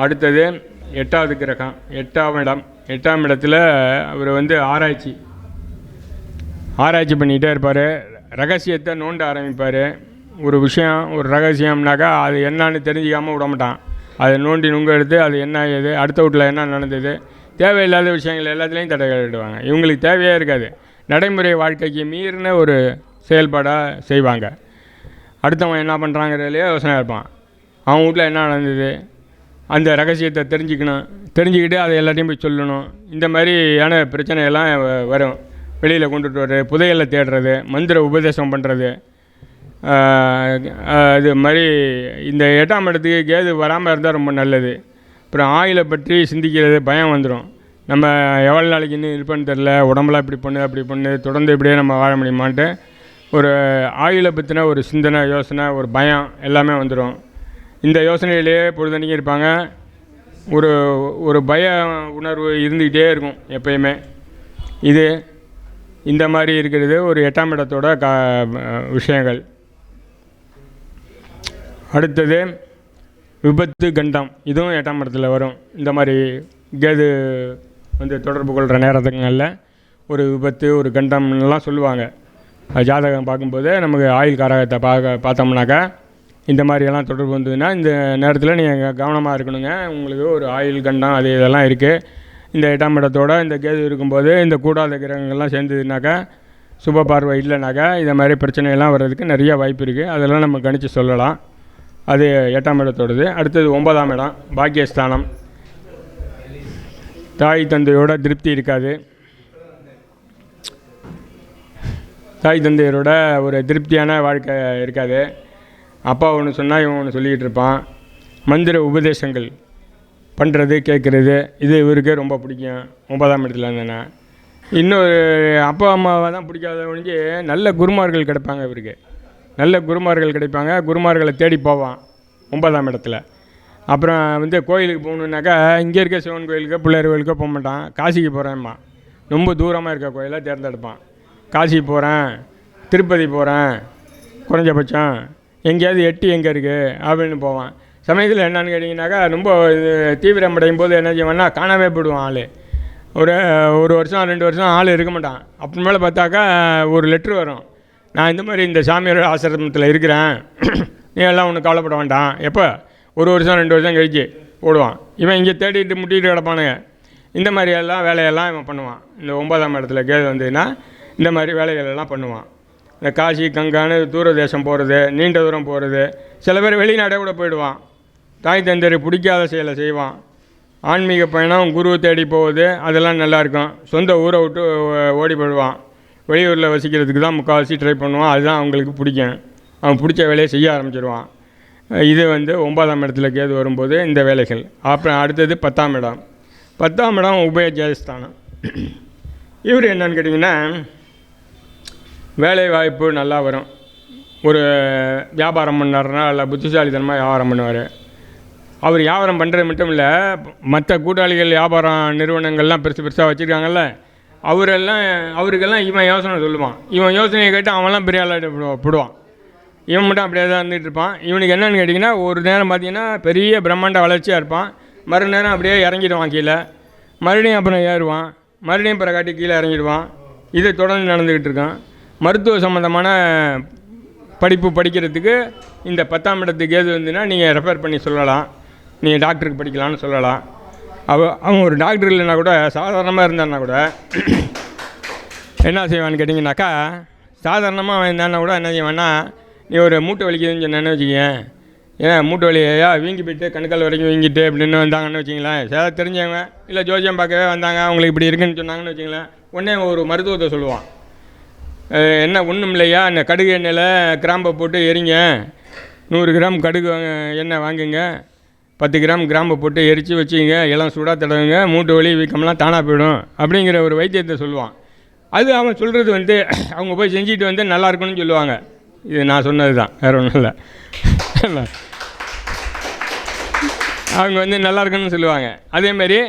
அடுத்தது 8வது கிரகம், 8ஆம் இடம். 8ஆம் இடத்துல அவர் வந்து ஆராய்ச்சி பண்ணிக்கிட்டே இருப்பார். ரகசியத்தை நோண்ட ஆரம்பிப்பார். ஒரு விஷயம், ஒரு ரகசியம்னாக்கா அது என்னான்னு தெரிஞ்சிக்காமல் விட மாட்டான். அதை நோண்டி நுங்க எடுத்து அது என்ன ஏது, அடுத்த வீட்டில் என்ன நடந்தது, தேவையில்லாத விஷயங்கள் எல்லாத்துலேயும் தடைகளிடுவாங்க. இவங்களுக்கு தேவையே இருக்காது. நடைமுறை வாழ்க்கைக்கு மீறின ஒரு செயல்பாடாக செய்வாங்க. அடுத்தவன் என்ன பண்ணுறாங்கிறதுலையே யோசனை இருப்பான். அவன் வீட்டில் என்ன நடந்தது, அந்த ரகசியத்தை தெரிஞ்சுக்கிட்டு அதை எல்லாத்தையும் போய் சொல்லணும். இந்த மாதிரியான பிரச்சனையெல்லாம் வரும். வெளியில் கொண்டுட்டு வர்றது, புதையலை தேடுறது, மந்திர உபதேசம் பண்ணுறது, இது மாதிரி இந்த 8ஆம் இடத்துக்கு கேது வராமல் இருந்தால் ரொம்ப நல்லது. அப்புறம் ஆயிலை பற்றி சிந்திக்கிறது, பயம் வந்துடும். நம்ம எவ்வளோ நாளைக்கு இன்னும் இருப்பேன்னு தெரில, உடம்புலாம் இப்படி பண்ணு தொடர்ந்து இப்படியே நம்ம வாழ முடியுமான்ட்டு ஒரு ஆயிலை பற்றின ஒரு சிந்தனை, யோசனை, ஒரு பயம் எல்லாமே வந்துடும். இந்த யோசனையிலேயே பொழுதன்னைக்கும் இருப்பாங்க. ஒரு பய உணர்வு இருந்துக்கிட்டே இருக்கும் எப்பயுமே. இந்த மாதிரி இருக்கிறது ஒரு 8ஆம் இடத்தோட விஷயங்கள். அடுத்தது விபத்து கண்டம், இதுவும் 8ஆம் இடத்துல வரும். இந்த மாதிரி கேது வந்து தொடர்பு கொள்கிற நேரத்துங்களில் ஒரு விபத்து, ஒரு கண்டம்லாம் சொல்லுவாங்க. ஜாதகம் பார்க்கும்போது நமக்கு ஆயுள் காரகத்தை பார்த்தோம்னாக்கா இந்த மாதிரியெல்லாம் தொடர்பு வந்ததுன்னா இந்த நேரத்தில் நீங்கள் கவனமாக இருக்கணுங்க. உங்களுக்கு ஒரு ஆயுள் கண்டம் அது இதெல்லாம் இருக்குது. இந்த 8ஆம் இடத்தோட இந்த கேது இருக்கும்போது இந்த கூடாத கிரகங்கள்லாம் சேர்ந்ததுனாக்கா, சுப பார்வை இல்லைனாக்கா இந்த மாதிரி பிரச்சனையெல்லாம் வர்றதுக்கு நிறைய வாய்ப்பு இருக்குது. அதெல்லாம் நம்ம கணித்து சொல்லலாம். அது 8ஆம் இடத்தோடது. அடுத்தது 9ஆம் இடம், பாக்கியஸ்தானம். தாய் தந்தையோட திருப்தி இருக்காது. தாய் தந்தையரோட ஒரு திருப்தியான வாழ்க்கை இருக்காது. அப்பா ஒன்று சொன்னால் இவன் ஒன்று சொல்லிக்கிட்டு இருப்பான். மந்திர உபதேசங்கள் பண்ணுறது, கேட்குறது, இது இவருக்கு ரொம்ப பிடிக்கும். 9ஆம் இடத்துல இருந்தேன்னா இன்னொரு அப்பா அம்மாவை தான் பிடிக்காத ஒழிஞ்சு நல்ல குருமார்கள் கிடைப்பாங்க. இவருக்கு நல்ல குருமார்கள் கிடைப்பாங்க. குருமார்களை தேடி போவான் 9ஆம் இடத்துல. அப்புறம் வந்து கோயிலுக்கு போகணுன்னாக்கா இங்கே இருக்க சிவன் கோயிலுக்கோ பிள்ளையார் கோயிலுக்கோ போக மாட்டான். காசிக்கு போகிறேன்மா, ரொம்ப தூரமாக இருக்க கோயிலை தேர்ந்தெடுப்பான். காசி போகிறேன், திருப்பதி போகிறேன், குறைஞ்சபட்சம் எங்கேயாவது எட்டி எங்கே இருக்குது அப்படின்னு போவான். சமயத்தில் என்னன்னு கேட்டிங்கனாக்கா ரொம்ப தீவிரம் அடையும் போது என்ன செய்வான்னா காணாமே போயிடுவான். ஆள் ஒரு வருஷம் 2 வருஷம் ஆள் இருக்க மாட்டான். அப்புறமேலே பார்த்தாக்கா ஒரு லெட்ரு வரும், நான் இந்த மாதிரி இந்த சாமியார் ஆசிரமத்தில் இருக்கிறேன், நீ எல்லாம் ஒன்றும் கவலைப்பட வேண்டாம். எப்போ ஒரு வருஷம் 2 வருஷம் கழிச்சு போடுவான். இவன் இங்கே தேடிட்டு முட்டிகிட்டு கிடப்பானுங்க. இந்த மாதிரியெல்லாம் வேலையெல்லாம் இவன் பண்ணுவான். இந்த 9ஆம் இடத்துல கேது வந்ததுன்னா இந்த மாதிரி வேலைகளெல்லாம் பண்ணுவான். இந்த காசி கங்கான்னு தூர தேசம் போகிறது, நீண்ட தூரம் போகிறது, சில பேர் வெளிநாடே கூட போயிடுவான். தாய் தந்தையரை பிடிக்காத செயலை செய்வான். ஆன்மீக பயணம், குரு தேடி போவது, அதெல்லாம் நல்லாயிருக்கும். சொந்த ஊரை விட்டு ஓடி போயிடுவான். வெளியூரில் வசிக்கிறதுக்கு தான் முக்கால்வாசி ட்ரை பண்ணுவான். அதுதான் அவங்களுக்கு பிடிக்கும். அவன் பிடிச்ச வேலையை செய்ய ஆரம்பிச்சிடுவான். இது வந்து 9ஆம் இடத்துல கேது வரும்போது இந்த வேலைகள். அப்புறம் அடுத்தது 10ஆம் இடம். 10ஆம் இடம் உபயஜயஸ்தானம். இவர் என்னன்னு கேட்டிங்கன்னா, வேலை வாய்ப்பு நல்லா வரும். ஒரு வியாபாரம் பண்ணாருன்னா இல்லை புத்திசாலித்தனமாக வியாபாரம் பண்ணுவார். அவர் வியாபாரம் பண்ணுறது மட்டும் இல்லை, மற்ற கூட்டாளிகள் வியாபாரம் நிறுவனங்கள்லாம் பெருசாக வச்சுருக்காங்கல்ல, அவருக்கெல்லாம் இவன் யோசனை சொல்லுவான். இவன் யோசனையை கேட்டு அவன்லாம் பெரிய ஆளாக போடுவான். இவன் மட்டும் அப்படியே தான் இருந்துகிட்டு இருப்பான். இவனுக்கு என்னென்னு கேட்டிங்கன்னா, ஒரு நேரம் பார்த்திங்கன்னா பெரிய பிரம்மாண்ட வளர்ச்சியாக இருப்பான். மறுநேரம் அப்படியே இறங்கிடுவான் கீழே. மறுபடியும் அப்புறம் ஏறுவான். மறுபடியும் பிறகாட்டி கீழே இறங்கிடுவான். இது தொடர்ந்து நடந்துக்கிட்டு இருக்கான். மருத்துவ சம்மந்தமான படிப்பு படிக்கிறதுக்கு இந்த 10ஆம் இடத்துக்கு ஏது வந்துன்னா நீங்கள் ரெஃபர் பண்ணி சொல்லலாம். நீங்கள் டாக்டருக்கு படிக்கலான்னு சொல்லலாம். அவன் ஒரு டாக்டர் இல்லைன்னா கூட, சாதாரணமாக இருந்தான்னா கூட என்ன செய்வான்னு கேட்டிங்கனாக்கா, சாதாரணமாக அவன் இருந்தான்னா கூட என்ன செய்வான்னா, நீ ஒரு மூட்டை வலிக்குதுன்னு சொன்னேன்னு வச்சுக்கேன். ஏன் மூட்டை வலியா வீங்கி போய்ட்டு கணுக்கால் வரைக்கும் வீங்கிட்டு அப்படின்னு வந்தாங்கன்னு வச்சிங்களேன். சார் தெரிஞ்சவங்க இல்லை ஜோசியம் பார்க்கவே வந்தாங்க, அவங்களுக்கு இப்படி இருக்குன்னு சொன்னாங்கன்னு வச்சிங்களேன். உடனே ஒரு மருத்துவத்தை சொல்லுவான். என்ன ஒன்றும் இல்லையா, இந்த கடுகு எண்ணெயில் கிராம்பை போட்டு எரிங்க, 100 கிராம் கடுகு எண்ணெய் வாங்குங்க, 10 கிராம் கிராம்பை போட்டு எரித்து வச்சுங்க, இளம் சூடாக தடவுங்க, மூட்டு வலி வீக்கம்லாம் தானாக போயிடும் அப்படிங்கிற ஒரு வைத்தியத்தை சொல்லுவான். அது அவன் சொல்கிறது வந்து அவங்க போய் செஞ்சுட்டு வந்து நல்லா இருக்குன்னு சொல்லுவாங்க. இது நான் சொன்னது தான், வேறு ஒன்றும் இல்லை. அவங்க வந்து நல்லா இருக்குன்னு சொல்லுவாங்க. அதேமாரி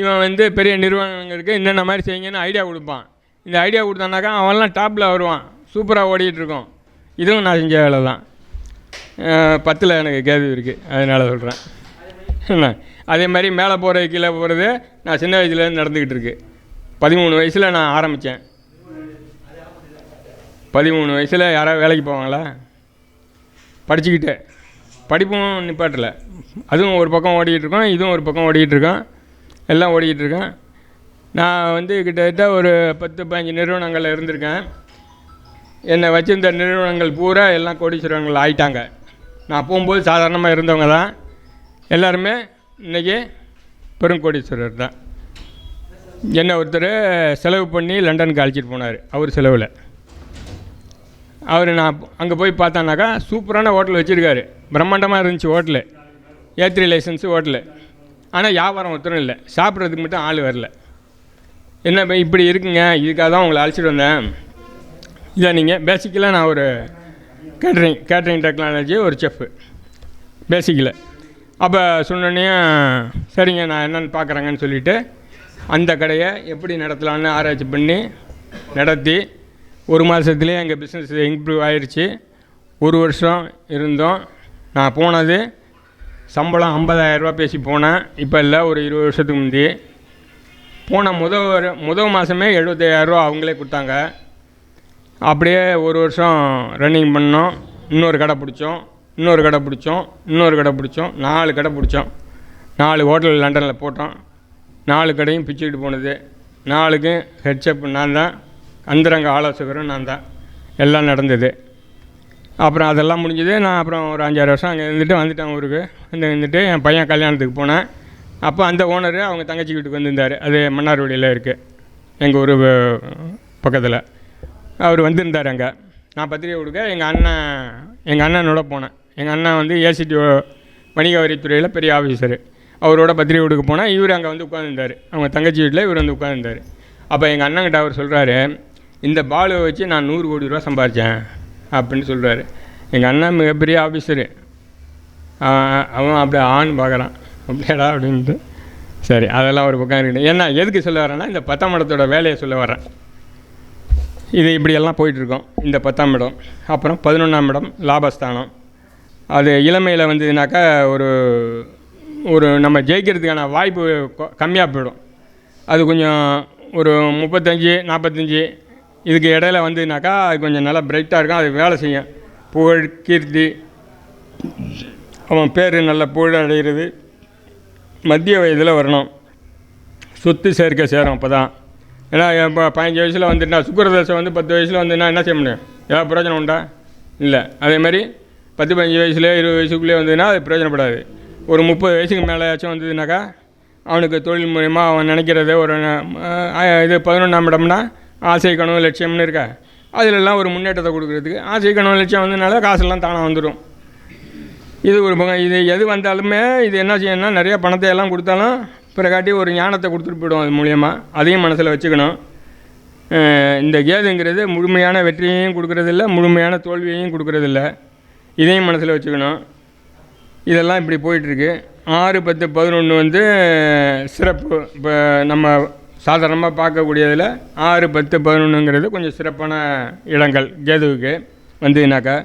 இவன் வந்து பெரிய நிறுவனங்களுக்கு என்னென்ன மாதிரி செய்யுங்கன்னு ஐடியா கொடுப்பான். இந்த ஐடியா கொடுத்தானாக்கா அவன்லாம் டாப்பில் வருவான். சூப்பராக ஓடிட்டுருக்கோம். இதுவும் நான் செஞ்ச வேலை தான். 10ல் எனக்கு கேது இருக்குது, அதனால் சொல்கிறேன். அதே மாதிரி மேலே போகிறது கீழே போகிறது நான் சின்ன வயசுலேருந்து நடந்துக்கிட்டு இருக்கு. 13 வயசில் நான் ஆரம்பித்தேன். 13 வயசில் யாராவது வேலைக்கு போவாங்களா? படிச்சுக்கிட்டே படிப்பும் நிப்பாட்டலை. அதுவும் ஒரு பக்கம் ஓடிக்கிட்டு இருக்கோம், இதுவும் ஒரு பக்கம் ஓடிக்கிட்டு இருக்கோம், எல்லாம் ஓடிக்கிட்டு இருக்கேன். நான் வந்து கிட்டத்தட்ட ஒரு 10-15 நிறுவனங்களில் இருந்திருக்கேன். என்னை வச்சுருந்த நிறுவனங்கள் பூரா எல்லாம் கோடீஸ்வரங்கள் ஆகிட்டாங்க. நான் போகும்போது சாதாரணமாக இருந்தவங்க தான். எல்லாருமே இன்றைக்கி பெருங்கோடீஸ்வரர் தான். என்னை ஒருத்தர் செலவு பண்ணி லண்டனுக்கு அழைச்சிட்டு போனார். அவர் செலவில். நான் அங்கே போய் பார்த்தானாக்கா சூப்பரான ஹோட்டல் வச்சுருக்காரு. பிரம்மாண்டமாக இருந்துச்சு ஹோட்டலு, A3 லைசன்ஸு ஹோட்டலு. ஆனால் வியாபாரம் ஒருத்தரும் இல்லை, சாப்பிட்றதுக்கு மட்டும் ஆள் வரல. என்ன இப்படி இருக்குங்க, இதுக்காக தான் உங்களை அழைச்சிட்டு வந்தேன். இதை நீங்கள் பேசிக்கலாக நான் ஒரு கேட்ரிங் டெக்னாலஜி ஒரு செஃப்பு பேசிக்கல. அப்போ சொன்னோன்னே சரிங்க நான் என்னென்னு பார்க்குறேங்கன்னு சொல்லிவிட்டு அந்த கடையை எப்படி நடத்தலான்னு ஆராய்ச்சி பண்ணி நடத்தி 1 மாதத்துலேயே எங்கள் பிஸ்னஸ் இம்ப்ரூவ் ஆயிடுச்சு. 1 வருஷம் இருந்தோம். நான் போனது சம்பளம் 50,000 பேசி போனேன். இப்போ இல்லை, ஒரு 20 வருஷத்துக்கு முந்தி போன முதல் மாதமே 75,000 அவங்களே கொடுத்தாங்க. அப்படியே 1 வருஷம் ரன்னிங் பண்ணோம். இன்னொரு கடை பிடிச்சோம், இன்னொரு கடை பிடிச்சோம், இன்னொரு கடை பிடிச்சோம், 4 கடை பிடிச்சோம். 4 ஹோட்டல் லண்டனில் போட்டோம். 4 கடையும் பிச்சுக்கிட்டு போனது. 4க்கும் ஹெட்ஷப் நான் தான், அந்தரங்க ஆலோசகரும் நான் தான். எல்லாம் நடந்தது. அப்புறம் அதெல்லாம் முடிஞ்சது. நான் அப்புறம் ஒரு 5-6 வருஷம் அங்கே வந்துட்டேன் ஊருக்கு. வந்துட்டு என் பையன் கல்யாணத்துக்கு போனேன். அப்போ அந்த ஓனரு அவங்க தங்கச்சி வீட்டுக்கு வந்திருந்தார். அது மன்னார்குடியில் இருக்குது, எங்கள் ஊர் பக்கத்தில். அவர் வந்திருந்தார் அங்கே. நான் பத்திரிகை கொடுக்க எங்கள் அண்ணனோட போனேன். எங்கள் அண்ணன் வந்து ஏசிடி வணிக வரித்துறையில் பெரிய ஆஃபீஸரு. அவரோட பத்திரிகை கொடுக்க போனால் இவர் அங்கே வந்து உட்காந்துருந்தார். அவங்க தங்கச்சி வீட்டில் இவர் வந்து உட்காந்துருந்தார். அப்போ எங்கள் அண்ணன்கிட்ட அவர் சொல்கிறாரு, இந்த பாலுவை வச்சு நான் 100 கோடி ரூபா சம்பாதிச்சேன் அப்படின்னு சொல்கிறாரு. எங்கள் அண்ணன் மிகப்பெரிய ஆஃபீஸரு. அவன் அப்படியே ஆண் பார்க்குறான், அப்படியேடா அப்படின்ட்டு. சரி, அதெல்லாம் ஒரு பக்கம் இருக்கட்டும். ஏன்னா எதுக்கு சொல்ல வரேன்னா, இந்த 10ஆம் இடத்தோட வேலையை சொல்ல வரேன். இது இப்படியெல்லாம் போயிட்டுருக்கோம். இந்த 10ஆம் இடம். அப்புறம் 11ஆம் இடம் லாபஸ்தானம். அது இளமையில் வந்ததுனாக்கா ஒரு நம்ம ஜெயிக்கிறதுக்கான வாய்ப்பு கம்மியாக போயிடும். அது கொஞ்சம் ஒரு 35-45 இதுக்கு இடையில வந்ததுனாக்கா அது கொஞ்சம் நல்லா பிரைட்டாக இருக்கும். அது வேலை செய்யும். புகழ், கீர்த்தி, அவன் பேர் நல்ல புகழ் அடைகிறது. மத்திய வயதில் வரணும். சொத்து சேர்க்க சேரும். அப்போ தான். ஏன்னா இப்போ 15 வயசில் வந்துட்டா, சுக்கரதசை வந்து 10 வயசில் வந்துன்னா என்ன செய்ய முடியும்? ஏதாவது பிரயோஜனம் உண்டா? இல்லை. அதேமாதிரி 10-15 வயசுலேயே 20 வயசுக்குள்ளேயே வந்ததுன்னா அது பிரயோஜனப்படாது. ஒரு 30 வயசுக்கு மேலேயாச்சும் வந்ததுனாக்கா அவனுக்கு தொழில் மூலிமா அவன் நினைக்கிறத ஒரு இது 11ஆம் இடம்னா ஆசை கனவு லட்சியம்னு இருக்கா, அதிலெல்லாம் ஒரு முன்னேற்றத்தை கொடுக்குறதுக்கு ஆசை கனவு லட்சியம் வந்ததுனால காசெல்லாம் தானாக வந்துடும். இது ஒரு பக்கம். இது எது வந்தாலுமே இது என்ன செய்யணும்னா நிறைய பணத்தை எல்லாம் கொடுத்தாலும் பிறகாட்டி ஒரு ஞானத்தை கொடுத்துட்டு போய்டும். அது மூலியமாக அதையும் மனசில் வச்சுக்கணும். இந்த கேதுங்கிறது முழுமையான வெற்றியையும் கொடுக்குறதில்ல, முழுமையான தோல்வியையும் கொடுக்குறதில்ல. இதையும் மனசில் வச்சுக்கணும். இதெல்லாம் இப்படி போயிட்டுருக்கு. 6, 10, 11 வந்து சிறப்பு. இப்போ நம்ம சாதாரணமாக பார்க்கக்கூடியதில் 6, 10, 11ங்கிறது கொஞ்சம் சிறப்பான இடங்கள் கேதுவுக்கு வந்ததுனாக்கா.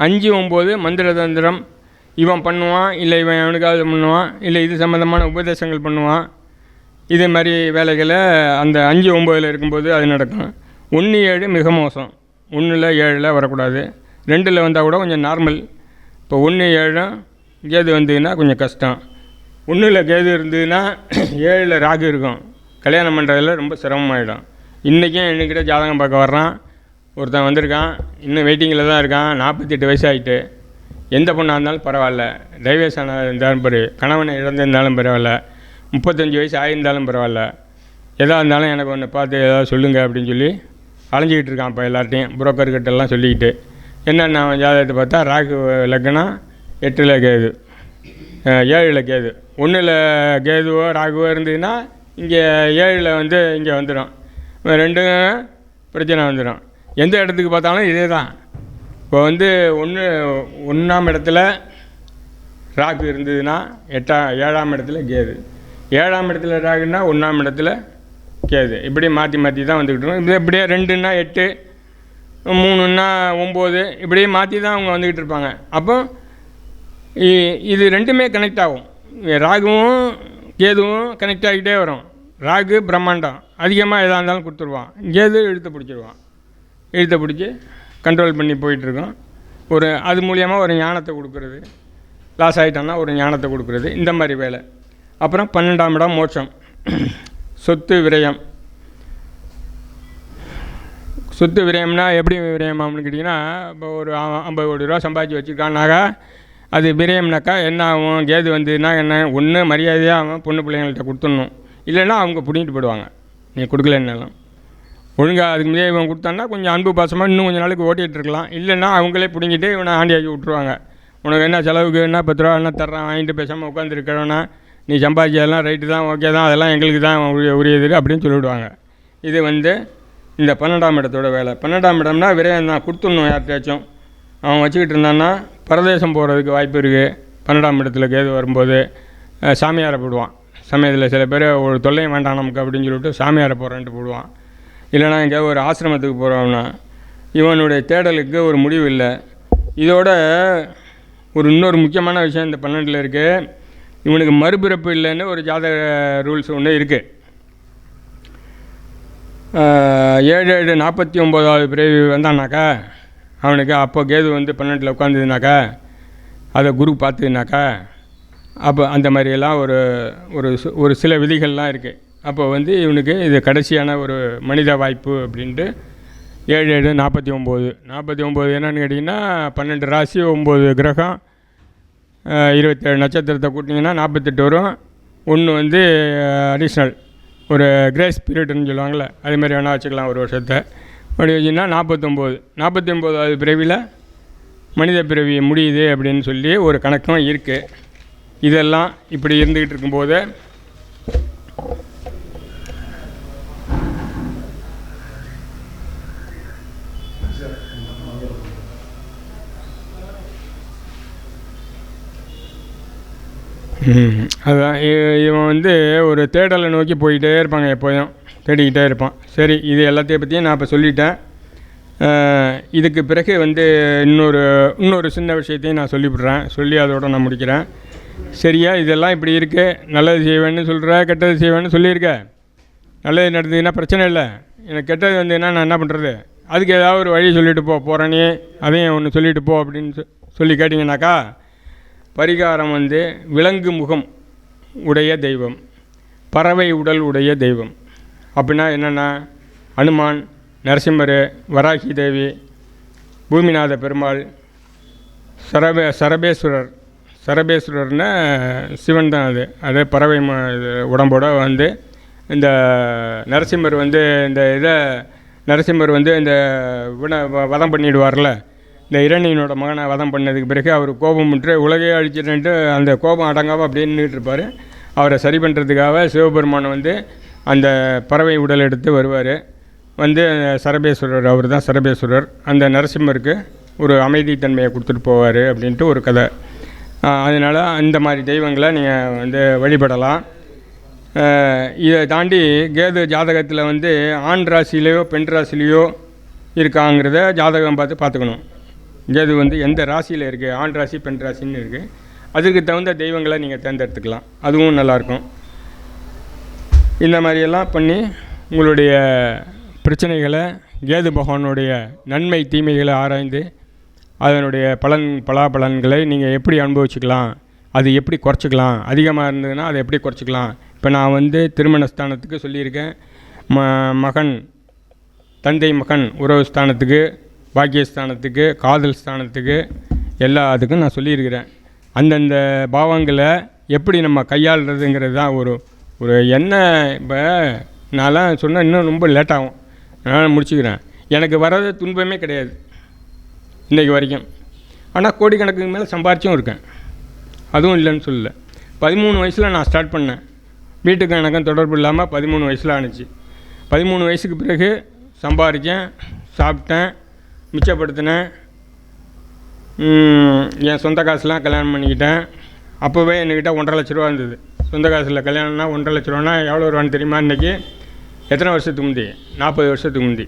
5, 9 மந்திர தந்திரம் இவன் பண்ணுவான், இல்லை இவன் அவனுக்காவது பண்ணுவான், இல்லை இது சம்மந்தமான உபதேசங்கள் பண்ணுவான். இதே மாதிரி வேலைகளை அந்த 5, 9 இருக்கும்போது அது நடக்கும். 1, 7 மிக மோசம். 1, 7 வரக்கூடாது. 2 வந்தால் கூட கொஞ்சம் நார்மல். இப்போ 1, 7 கேது வந்ததுன்னா கொஞ்சம் கஷ்டம். 1 கேது இருந்ததுன்னா 7 ராகு இருக்கும். கல்யாணம் பண்ணுறதுல ரொம்ப சிரமமாயிடும். இன்றைக்கும் என்கிட்ட ஜாதகம் பார்க்க வர்றான் ஒருத்தன், வந்திருக்கான். இன்னும் வெயிட்டிங்கில் தான் இருக்கான். 48 வயசு ஆகிட்டு. எந்த பொண்ணாக இருந்தாலும் பரவாயில்ல, டைவர்ஸ் இருந்தாலும் கணவனை இழந்திருந்தாலும் பரவாயில்ல, 35 வயசு ஆகியிருந்தாலும் பரவாயில்ல, எதாக இருந்தாலும் எனக்கு ஒன்று பார்த்து ஏதாவது சொல்லுங்கள் அப்படின்னு சொல்லி அலைஞ்சிக்கிட்டு இருக்கான். இப்போ எல்லார்ட்டையும் புரோக்கர்கிட்டெல்லாம் சொல்லிக்கிட்டு என்னென்ன ஜாதகத்தை பார்த்தா ராகு லக்னம் 8 கேது, 7 கேது. 1 கேதுவோ ராகுவோ இருந்ததுன்னா இங்கே 7 வந்து இங்கே வந்துடும். 2 பிரச்சனை வந்துடும். எந்த இடத்துக்கு பார்த்தாலும் இதே தான். இப்போ வந்து 1ஆம் இடத்துல ராகு இருந்ததுன்னா 7ஆம் இடத்துல கேது, 7ஆம் இடத்துல ராகுன்னா 1ஆம் இடத்துல கேது. இப்படி மாற்றி மாற்றி தான் வந்துக்கிட்டு இருக்கோம். இது இப்படியே 2ன்னா 8, 3ன்னா 9 இப்படியே மாற்றி தான் அவங்க வந்துக்கிட்டு இருப்பாங்க. அப்போ இது ரெண்டுமே கனெக்ட் ஆகும். ராகுவும் கேதுவும் கனெக்ட் ஆகிக்கிட்டே வரும். ராகு பிரம்மாண்டம் அதிகமாக எதாக இருந்தாலும் கொடுத்துருவான். கேது இழுத்து பிடிச்சிருவான். இழுத்து பிடிச்சி கண்ட்ரோல் பண்ணி போயிட்டுருக்கோம். அது மூலியமாக ஒரு ஞானத்தை கொடுக்குறது. லாஸ் ஆகிட்டோன்னா ஒரு ஞானத்தை கொடுக்குறது. இந்த மாதிரி வேலை. அப்புறம் 12ஆம் இடம் மோட்சம், சொத்து விரயம். சொத்து விரயம்னா எப்படி விரயம் ஆகும்னு கேட்டிங்கன்னா, இப்போ ஒரு 50 கோடி ரூபா சம்பாதிச்சு வச்சுருக்கான்னாக்கா அது விரயம்னாக்கா என்ன ஆகும்? கேது வந்ததுன்னா என்ன, ஒன்று மரியாதையாக அவன் பொண்ணு பிள்ளைங்கள்ட்ட கொடுத்துடணும், இல்லைன்னா அவங்க பிடிங்கிட்டு போயிடுவாங்க. நீ கொடுக்கலன்னாலும் ஒழுங்காக அதுக்கு முன்னாடி இவன் கொடுத்தான்னா கொஞ்சம் அன்பு பாசமாக இன்னும் கொஞ்சம் நாளைக்கு ஓட்டிகிட்டு இருக்கலாம். இல்லைன்னா அவங்களே பிடிங்கிட்டு இவனை ஆண்டியாக்கி விட்ருவாங்க. உனக்கு என்ன செலவுக்கு என்ன 10 ரூபா என்ன தர்றான், வாங்கிட்டு பேசாமல் உட்காந்துருக்கணும்னா நீ சம்பாதிச்சதெல்லாம் ரைட்டு தான், ஓகே தான், அதெல்லாம் எங்களுக்கு தான் உரியது அப்படின்னு சொல்லிவிடுவாங்க. இது வந்து இந்த 12ஆம் இடத்தோட வேலை. 12ஆம் இடம்னா விரையம் தான், கொடுத்துடணும் யார்கிட்டயாச்சும். அவன் வச்சுக்கிட்டு இருந்தான்னா பரதேசம் போகிறதுக்கு வாய்ப்பு இருக்குது. 12ஆம் இடத்துல கேது வரும்போது சாமியாரை போடுவான். சமயத்தில் சில பேர் ஒரு தொல்லையும் வேண்டாம் நமக்கு அப்படின்னு சொல்லிவிட்டு சாமியாரை போகிறேன்ட்டு போடுவான். இல்லைனா எங்கேயாவது ஒரு ஆசிரமத்துக்கு போகிறோம்னா இவனுடைய தேடலுக்கு ஒரு முடிவு இல்லை. இதோட இன்னொரு முக்கியமான விஷயம் இந்த 12ல் இருக்குது. இவனுக்கு மறுபிறப்பு இல்லைன்னு ஒரு ஜாதக ரூல்ஸ் ஒன்று இருக்குது. 7, 49வது பிறவி வந்தான்னாக்கா அவனுக்கு அப்போ கேது வந்து 12ல் உட்காந்துதுனாக்கா அதை குரு பார்த்துதுனாக்கா அப்போ அந்த மாதிரியெல்லாம் ஒரு சில விதிகள்லாம் இருக்குது. அப்போ வந்து இவனுக்கு இது கடைசியான ஒரு மனித வாய்ப்பு அப்படின்ட்டு 7, 49 என்னென்னு கேட்டிங்கன்னா 12 ராசி 9 கிரகம் 27 நட்சத்திரத்தை கூட்டிங்கன்னா 48 வரும். 1 வந்து அடிஷ்னல் ஒரு கிரேஸ் பீரியட்னு சொல்லுவாங்கள்ல, அதுமாதிரி வேணால் வச்சுக்கலாம் ஒரு வருஷத்தை. அப்படி வச்சிங்கன்னா 49வது பிறவியில் மனித பிறவி முடியுது அப்படின்னு சொல்லி ஒரு கணக்கும் இருக்குது. இதெல்லாம் இப்படி இருந்துக்கிட்டு இருக்கும்போது அதுதான் இவன் வந்து ஒரு தேடலை நோக்கி போயிட்டே இருப்பாங்க, எப்போதும் தேடிக்கிட்டே இருப்பான். சரி, இது எல்லாத்தையும் பற்றியும் நான் இப்போ சொல்லிட்டேன். இதுக்கு பிறகு வந்து இன்னொரு சின்ன விஷயத்தையும் நான் சொல்லிவிட்றேன். சொல்லி அதோடு நான் முடிக்கிறேன். சரியா? இதெல்லாம் இப்படி இருக்குது. நல்லது செய்வேன்னு சொல்கிற, கெட்டது செய்வேன்னு சொல்லியிருக்க. நல்லது நடந்ததுன்னா பிரச்சனை இல்லை. எனக்கு கெட்டது வந்ததுன்னா நான் என்ன பண்ணுறது? அதுக்கு ஏதாவது ஒரு வழி சொல்லிட்டு போகிறேனே, அதையும் ஒன்று சொல்லிட்டு போ அப்படின்னு சொல்லி கேட்டிங்கனாக்கா, பரிகாரம் வந்து விலங்கு முகம் உடைய தெய்வம், பறவை உடல் உடைய தெய்வம். அப்படின்னா என்னென்னா, அனுமான், நரசிம்மர், வராகி தேவி, பூமிநாத பெருமாள், சரபேஸ்வரர், சரபேஸ்வரர்னா சிவன் தான் அதே பறவை உடம்போட வந்து இந்த நரசிம்மர் வந்து நரசிம்மர் வந்து இந்த வதம் பண்ணிடுவார்ல, இந்த இரணியனோட மகனை வதம் பண்ணதுக்கு பிறகு அவர் கோபம் விட்டு உலகையே அழிச்சிட்டு அந்த கோபம் அடங்காமல் அப்படியே நின்றுட்டு இருப்பார். அவரை சரி பண்ணுறதுக்காக சிவபெருமான் வந்து அந்த பறவை உடல் எடுத்து வருவார். வந்து சரபேஸ்வரர், அவர் தான் சரபேஸ்வரர். அந்த நரசிம்மருக்கு ஒரு அமைதித்தன்மையை கொடுத்துட்டு போவார் அப்படின்ட்டு ஒரு கதை. அதனால் அந்த மாதிரி தெய்வங்களை நீங்கள் வந்து வழிபடலாம். இதை தாண்டி கேது ஜாதகத்தில் வந்து ஆண் ராசியிலையோ பெண் ராசிலேயோ இருக்காங்கிறத ஜாதகம் பார்த்துக்கணும். கேது வந்து எந்த ராசியில் இருக்குது, ஆண் ராசி பெண் ராசின்னு இருக்குது, அதுக்கு தகுந்த தெய்வங்களை நீங்கள் தேர்ந்தெடுத்துக்கலாம். அதுவும் நல்லாயிருக்கும். இந்த மாதிரியெல்லாம் பண்ணி உங்களுடைய பிரச்சனைகளை, கேது பகவானுடைய நன்மை தீமைகளை ஆராய்ந்து அதனுடைய பலாபலன்களை நீங்கள் எப்படி அனுபவிச்சுக்கலாம், அது எப்படி குறைச்சிக்கலாம், அதிகமாக இருந்ததுன்னா அதை எப்படி குறைச்சிக்கலாம். இப்போ நான் வந்து திருமண ஸ்தானத்துக்கு சொல்லியிருக்கேன், மகன் தந்தை மகன் உறவு ஸ்தானத்துக்கு, பாக்கியஸ்தானத்துக்கு, காதல் ஸ்தானத்துக்கு, எல்லாத்துக்கும் நான் சொல்லியிருக்கிறேன். அந்தந்த பாவங்களை எப்படி நம்ம கையாளுறதுங்கிறது தான் ஒரு என்ன. இப்போ நான்லாம் சொன்னால் இன்னும் ரொம்ப லேட்டாகும், நான் முடிச்சுக்கிறேன். எனக்கு வர்றது துன்பமே கிடையாது இன்றைக்கு வரைக்கும். ஆனால் கோடிக்கணக்குக்கு மேலே சம்பாரிச்சும் இருக்கேன், அதுவும் இல்லைன்னு சொல்லலை. 13 வயசில் நான் ஸ்டார்ட் பண்ணேன். வீட்டுக்கு எனக்கும் தொடர்பு இல்லாமல் 13 வயசில் ஆணுச்சு. 13 வயசுக்கு பிறகு சம்பாதிச்சேன், சாப்பிட்டேன், மிச்சப்படுத்தினேன். என் சொந்த காசுலாம் கல்யாணம் பண்ணிக்கிட்டேன். அப்போவே என்கிட்ட 1,50,000 லட்ச ரூபா இருந்தது. சொந்த காசில் கல்யாணம்னா 1,50,000 லட்ச ரூபானா எவ்வளோ ரூபான்னு தெரியுமா? இன்றைக்கி எத்தனை வருஷத்துக்கு முந்தி? 40 வருஷத்துக்கு முந்தி.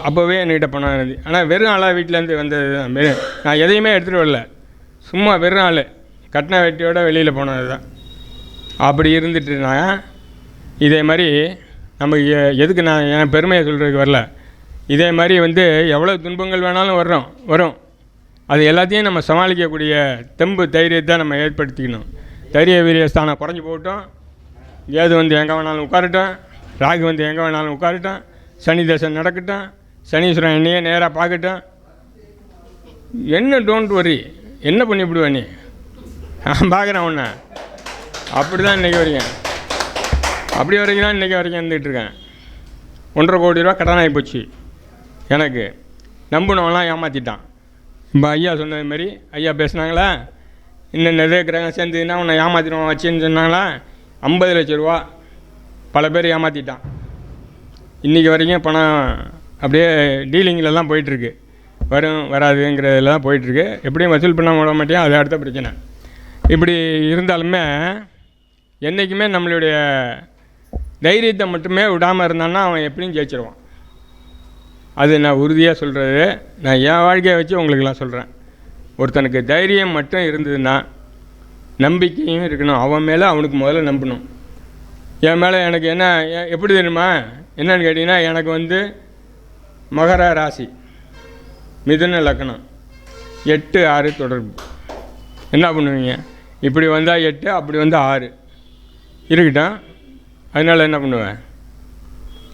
அப்போவே என்கிட்ட பணம் இருந்துச்சு. ஆனால் வெறும் ஆளாக வீட்டிலேருந்து வந்தது தான். நான் எதையுமே எடுத்துகிட்டு வரல, சும்மா வெறும் ஆள், கட்டின வெட்டியோடு வெளியில் போனது தான். அப்படி இருந்துட்டு நான் இதே மாதிரி நமக்கு எதுக்கு நான் என் பெருமையை சொல்கிறதுக்கு வரல. இதே மாதிரி வந்து எவ்வளோ துன்பங்கள் வேணாலும் வரும். அது எல்லாத்தையும் நம்ம சமாளிக்கக்கூடிய தெம்பு தைரியத்தை நம்ம ஏற்படுத்திக்கணும். தைரிய வீரிய ஸ்தானம் குறைஞ்சி போகட்டும், ஏது வந்து எங்கே வேணாலும் உட்காரட்டும், ராகு வந்து எங்கே வேணாலும் உட்காரட்டும், சனி தசை நடக்கட்டும், சனீஸ்வரன் என்னையே நேராக பார்க்கட்டும், என்ன டோன்ட் வரி, என்ன பண்ணிவிடுவ நீ, நான் பார்க்குறேன் உன்னை. அப்படி தான் இன்றைக்கி வரைக்கும், அப்படி வரைக்கும் தான் இன்றைக்கி வரைக்கும் இருந்துகிட்ருக்கேன். 1,50,000 கோடி ரூபா கடனாகி போச்சு எனக்கு. நம்பினவெல்லாம் ஏமாற்றிட்டான். இப்போ ஐயா சொன்னது மாதிரி ஐயா பேசுனாங்களா, இன்னும் எதிர்க்கிறாங்க சேர்ந்துன்னா உன்னை ஏமாற்றிடுவோம் வச்சுன்னு சொன்னாங்களா. 50 லட்ச ரூபா பல பேர் ஏமாற்றிட்டான். இன்றைக்கி வரைக்கும் பணம் அப்படியே டீலிங்கில் தான் போயிட்டுருக்கு, வரும் வராதுங்கிறதுல தான் போயிட்டுருக்கு. எப்படியும் வசூல் பண்ண விட மாட்டேன், அது அடுத்த பிரச்சனை. இப்படி இருந்தாலுமே என்றைக்குமே நம்மளுடைய தைரியத்தை மட்டுமே விடாமல் இருந்தான்னா அவன் எப்படியும் ஜெயிச்சிருவான். அது நான் உறுதியாக சொல்கிறது. நான் என் வாழ்க்கையை வச்சு உங்களுக்கெல்லாம் சொல்கிறேன். ஒருத்தனுக்கு தைரியம் மட்டும் இருந்ததுன்னா நம்பிக்கையும் இருக்கணும். அவன் மேலே அவனுக்கு முதல்ல நம்பணும். என் மேலே எனக்கு என்ன எப்படி தெரியுமா, என்னென்னு கேட்டிங்கன்னா, எனக்கு வந்து மகர ராசி, மிதுன லக்னம், 8 6 தொடர்பு. என்ன பண்ணுவீங்க? இப்படி வந்தால் 8, அப்படி வந்தால் 6 இருக்கட்டும். அதனால் என்ன பண்ணுவேன்?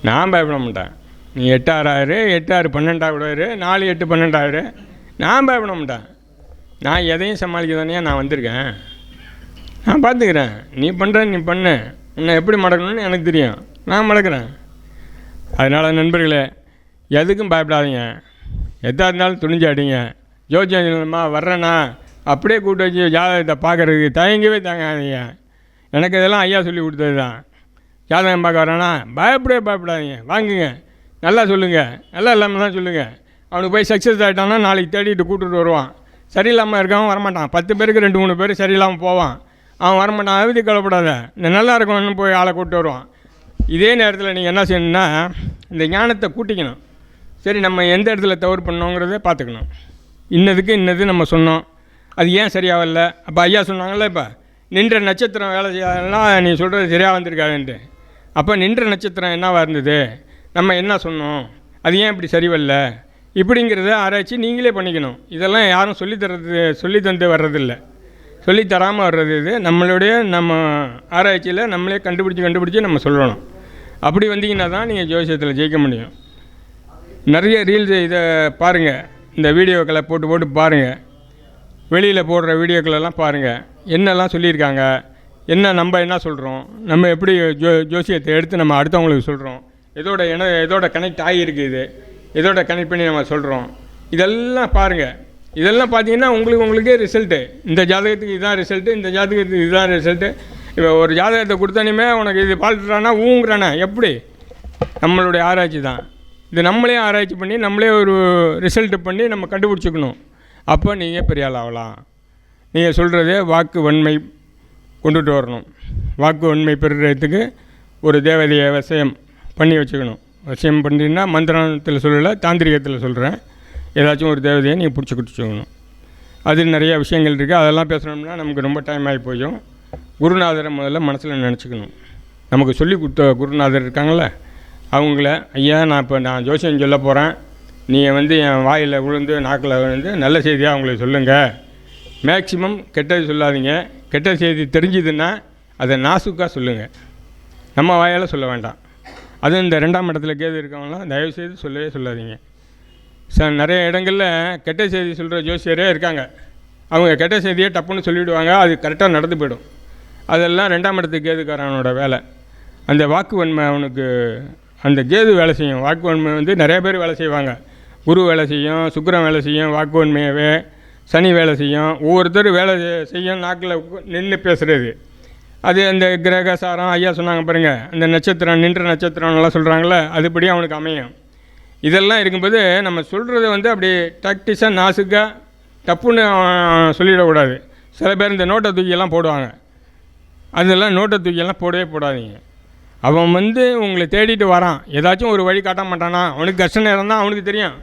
நான் பயப்பட மாட்டேன். நீ 8 6 ஆயிரு, 8 6 12 கூட இரு, 4 8 12 ஆயிரு, நான் பயப்பட மாட்டேன். நான் எதையும் சமாளிக்க தானே நான் வந்திருக்கேன். நான் பார்த்துக்கிறேன். நீ பண்ணுற நீ பண்ணு, உன்னை எப்படி மடக்கணும்னு எனக்கு தெரியும், நான் மடக்கிறேன். அதனால் நண்பர்களே, எதுக்கும் பயப்படாதீங்க. எதாக இருந்தாலும் துணிஞ்சு அடிங்க. ஜோதியம்மா வர்றேன்னா அப்படியே கூப்பிட்டு வச்சு ஜாதகத்தை பார்க்குறதுக்கு தயங்கவே தாங்காதீங்க. எனக்கு இதெல்லாம் ஐயா சொல்லி கொடுத்தது தான். ஜாதகம் பார்க்க வரேன்னா பயப்படாதீங்க, வாங்குங்க, நல்லா சொல்லுங்கள், நல்லா இல்லாமல் தான் சொல்லுங்கள். அவனுக்கு போய் சக்ஸஸ் ஆகிட்டான்னா நாளைக்கு தேடிட்டு கூப்பிட்டுட்டு வருவான். சரியில்லாமல் இருக்கவன் வரமாட்டான். 10 பேருக்கு 2 3 பேர் சரியில்லாமல் போவான், அவன் வரமாட்டான். அவதி கவலைப்படாத, இந்த நல்லா இருக்கணும்னு போய் ஆளை கூப்பிட்டு வருவான். இதே நேரத்தில் நீங்கள் என்ன செய்யணும்னா, இந்த ஞானத்தை கூட்டிக்கணும். சரி, நம்ம எந்த இடத்துல தவறு பண்ணோங்கிறத பார்த்துக்கணும். இன்னதுக்கு இன்னது நம்ம சொன்னோம், அது ஏன் சரியாகல? அப்போ ஐயா சொன்னாங்கள்ல, இப்போ நின்ற நட்சத்திரம் வேலை செய்யாதெல்லாம் நீ சொல்கிறது சரியாக வந்திருக்காதுன்ட்டு. அப்போ நின்ற நட்சத்திரம் என்னவாக இருந்தது, நம்ம என்ன சொன்னோம், அது ஏன் இப்படி சரிவல்ல, இப்படிங்கிறத ஆராய்ச்சி நீங்களே பண்ணிக்கணும். இதெல்லாம் யாரும் சொல்லி தந்து வர்றதில்லை, சொல்லித்தராமல் வர்றது. இது நம்ம ஆராய்ச்சியில் நம்மளே கண்டுபிடிச்சி நம்ம சொல்லணும். அப்படி வந்தீங்கன்னா தான் நீங்கள் ஜோசியத்தில் ஜெயிக்க முடியும். நிறைய ரீல்ஸ் இதை பாருங்கள், இந்த வீடியோக்களை போட்டு பாருங்கள். வெளியில் போடுற வீடியோக்களெல்லாம் பாருங்கள், என்னெல்லாம் சொல்லியிருக்காங்க, நம்ம என்ன சொல்கிறோம், நம்ம எப்படி ஜோசியத்தை எடுத்து நம்ம அடுத்தவங்களுக்கு சொல்கிறோம், எதோட கனெக்ட் ஆகியிருக்கு, எதோட கனெக்ட் பண்ணி நம்ம சொல்கிறோம், இதெல்லாம் பாருங்கள். இதெல்லாம் பார்த்தீங்கன்னா உங்களுக்கே ரிசல்ட்டு, இந்த ஜாதகத்துக்கு இதுதான் ரிசல்ட்டு, இந்த ஜாதகத்துக்கு இதுதான் ரிசல்ட்டு. இப்போ ஒரு ஜாதகத்தை கொடுத்தானுமே உனக்கு இது பால்ட்டுறானா ஊங்குறானே, எப்படி? நம்மளுடைய ஆராய்ச்சி தான் இது. நம்மளே ஆராய்ச்சி பண்ணி நம்மளே ஒரு ரிசல்ட்டு பண்ணி நம்ம கண்டுபிடிச்சிக்கணும். அப்போ நீங்கள் பெரிய ஆள் ஆகலாம். நீங்கள் சொல்கிறதே வாக்கு வன்மை கொண்டுட்டு வரணும். வாக்கு வன்மை பெறுறதுக்கு ஒரு தேவதையை வசியம் பண்ணி வச்சுக்கணும். வசியம் பண்ணினா மந்திரத்தில் சொல்லலை, தாந்திரிகத்தில் சொல்கிறேன். ஏதாச்சும் ஒரு தேவதையை நீங்கள் பிடிச்சி வச்சுக்கணும். அது நிறைய விஷயங்கள் இருக்குது. அதெல்லாம் பேசணும்னா நமக்கு ரொம்ப டைம் ஆகி போயும். குருநாதரை முதல்ல மனசில் நினச்சிக்கணும். நமக்கு சொல்லி கொடுத்த குருநாதர் இருக்காங்கள, அவங்கள ஐயா நான் ஜோசியம் சொல்ல போகிறேன், நீங்கள் என் வாயில் விழுந்து நாக்கில் விழுந்து நல்ல செய்தியாக அவங்களுக்கு சொல்லுங்கள். மேக்சிமம் கெட்டது சொல்லாதீங்க. கெட்ட செய்தி தெரிஞ்சுதுன்னா அதை நாசுக்காக சொல்லுங்கள், நம்ம வாயால் சொல்ல வேண்டாம். அதுவும் இந்த 2ஆம் இடத்துல கேது இருக்கவங்களாம் தயவுசெய்து சொல்லவே சொல்லாதீங்க. நிறைய இடங்களில் கெட்ட செய்தி சொல்கிற ஜோசியரே இருக்காங்க. அவங்க கெட்ட செய்தியை டப்புன்னு சொல்லிவிடுவாங்க, அது கரெக்டாக நடந்து போயிடும். அதெல்லாம் 2ஆம் இடத்துக்கு கேதுக்காரனோட வேலை. அந்த வாக்கு வன்மை அவனுக்கு அந்த கேது வேலை செய்யும். வாக்கு வன்மை நிறைய பேர் வேலை செய்வாங்க. குரு வேலை செய்யும், சுக்கிரன் வேலை செய்யும், வாக்கு வன்மையவே. சனி வேலை செய்யும். ஒவ்வொருத்தர் வேலை செய்யும். நாக்கில் நின்று பேசுகிறது அது அந்த கிரகசாரம் ஐயா சொன்னாங்க பாருங்கள், அந்த நட்சத்திரம் நின்ற நட்சத்திரம்லாம் சொல்கிறாங்களே, அதுபடி அவனுக்கு அமையும். இதெல்லாம் இருக்கும்போது நம்ம சொல்கிறத அப்படி டாக்டிஸாக நாசுக்காக தப்புன்னு சொல்லிடக்கூடாது. சில பேர் இந்த நோட்டை தூக்கியெல்லாம் போடுவாங்க. அதெல்லாம் நோட்டை தூக்கியெல்லாம் போடவே போடாதீங்க. அவன் உங்களை தேடிட்டு வரான், ஏதாச்சும் ஒரு வழி காட்ட மாட்டானா? அவனுக்கு கஷ்ட நேரம் தான் அவனுக்கு தெரியும்.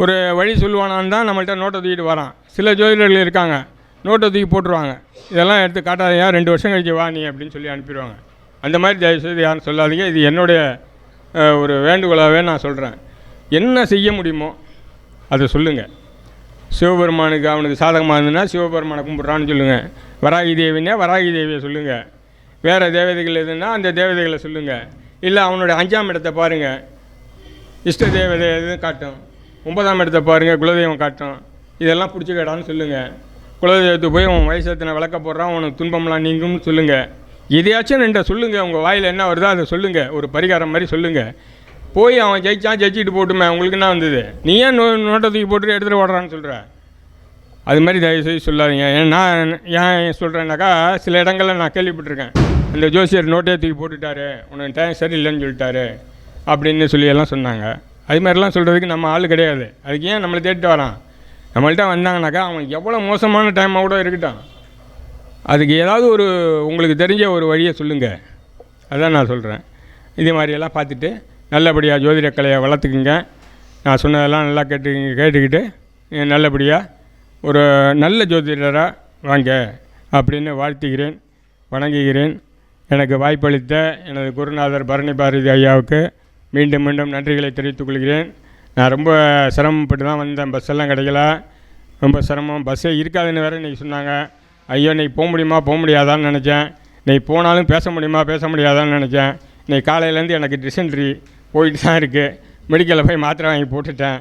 ஒரு வழி சொல்லுவானான்னு தான் நம்மள்கிட்ட நோட்டை தூக்கிட்டு வரான். சில ஜோதிடர்கள் இருக்காங்க, நோட்டை தூக்கி போட்டுருவாங்க. இதெல்லாம் எடுத்து காட்டாதையா, 2 வருஷம் கழிச்சு வா நீ அப்படின்னு சொல்லி அனுப்பிடுவாங்க. அந்த மாதிரி தயவுசெய்து யாரும் சொல்லாதீங்க. இது என்னுடைய ஒரு வேண்டுகோளாகவே நான் சொல்கிறேன். என்ன செய்ய முடியுமோ அதை சொல்லுங்கள். சிவபெருமானுக்கு அவனுக்கு சாதகமாக இருந்ததுன்னா சிவபெருமானை கும்பிட்றான்னு சொல்லுங்கள். வராகி தேவின்னா வராகி தேவியை சொல்லுங்கள். வேறு தேவதைகள் எதுன்னா அந்த தேவதைகளை சொல்லுங்கள். இல்லை அவனுடைய 5ஆம் இடத்தை பாருங்கள், இஷ்ட தேவதை எதுவும் காட்டும். 9ஆம் இடத்தை பாருங்கள், குலதெய்வம் காட்டும். இதெல்லாம் பிடிச்சிக்கடான்னு சொல்லுங்கள். குலதெய்வத்துக்கு போய் அவன் வயசத்தின விளக்க போடுறான், அவனுக்கு துன்பம்லாம் நீங்கும்னு சொல்லுங்கள். எதையாச்சும் நின்ற சொல்லுங்கள். உங்கள் வாயில் என்ன வருதோ அதை சொல்லுங்கள். ஒரு பரிகாரம் மாதிரி சொல்லுங்கள். போய் அவன் ஜெயிச்சிட்டு போட்டுமே, உங்களுக்கு என்ன வந்தது? நீ ஏன் நோட்டை தூக்கி போட்டு எடுத்துகிட்டு ஓடுறான்னு சொல்கிற? அது மாதிரி தயவுசெய்து சொல்லாதீங்க. ஏன் சொல்கிறேன்னாக்கா, சில இடங்களில் நான் கேள்விப்பட்டிருக்கேன், இந்த ஜோசியர் நோட்டே தூக்கி போட்டுட்டாரு, உனக்கு டைம் சரியில்லைன்னு சொல்லிட்டாரு அப்படின்னு எல்லாம் சொன்னாங்க. அது மாதிரிலாம் சொல்கிறதுக்கு நம்ம ஆள் கிடையாது. அதுக்கு ஏன் நம்மளை தேடிட்டு வரான்? நம்மள்கிட்ட வந்தாங்கனாக்கா அவன் எவ்வளோ மோசமான டைமாக கூட இருக்கட்டும், அதுக்கு ஏதாவது ஒரு உங்களுக்கு தெரிஞ்ச ஒரு வழியை சொல்லுங்கள். அதான் நான் சொல்கிறேன். இதே மாதிரியெல்லாம் பார்த்துட்டு நல்லபடியாக ஜோதிட கலையை வளர்த்துக்குங்க. நான் சொன்னதெல்லாம் நல்லா கேட்டுக்கிட்டு நல்லபடியாக ஒரு நல்ல ஜோதிடராக வாங்க அப்படின்னு வாழ்த்துகிறேன், வணங்குகிறேன். எனக்கு வாய்ப்பளித்த எனது குருநாதர் பரணி பாரதி ஐயாவுக்கு மீண்டும் மீண்டும் நன்றிகளை தெரிவித்துக் கொள்கிறேன். நான் ரொம்ப சிரமப்பட்டு தான் வந்தேன். பஸ்ஸெல்லாம் கிடைக்கல, ரொம்ப சிரமம். பஸ்ஸே இருக்காதுன்னு வேறு இன்றைக்கி சொன்னாங்க. ஐயோ இன்றைக்கி போக முடியுமா போக முடியாதான்னு நினச்சேன். இன்றைக்கி போனாலும் பேச முடியுமா பேச முடியாதான்னு நினச்சேன். இன்றைக்கி காலையிலேருந்து எனக்கு டிசென்ட்ரி போயிட்டு தான் இருக்குது. மெடிக்கலில் போய் மாத்திரை வாங்கி போட்டுட்டேன்.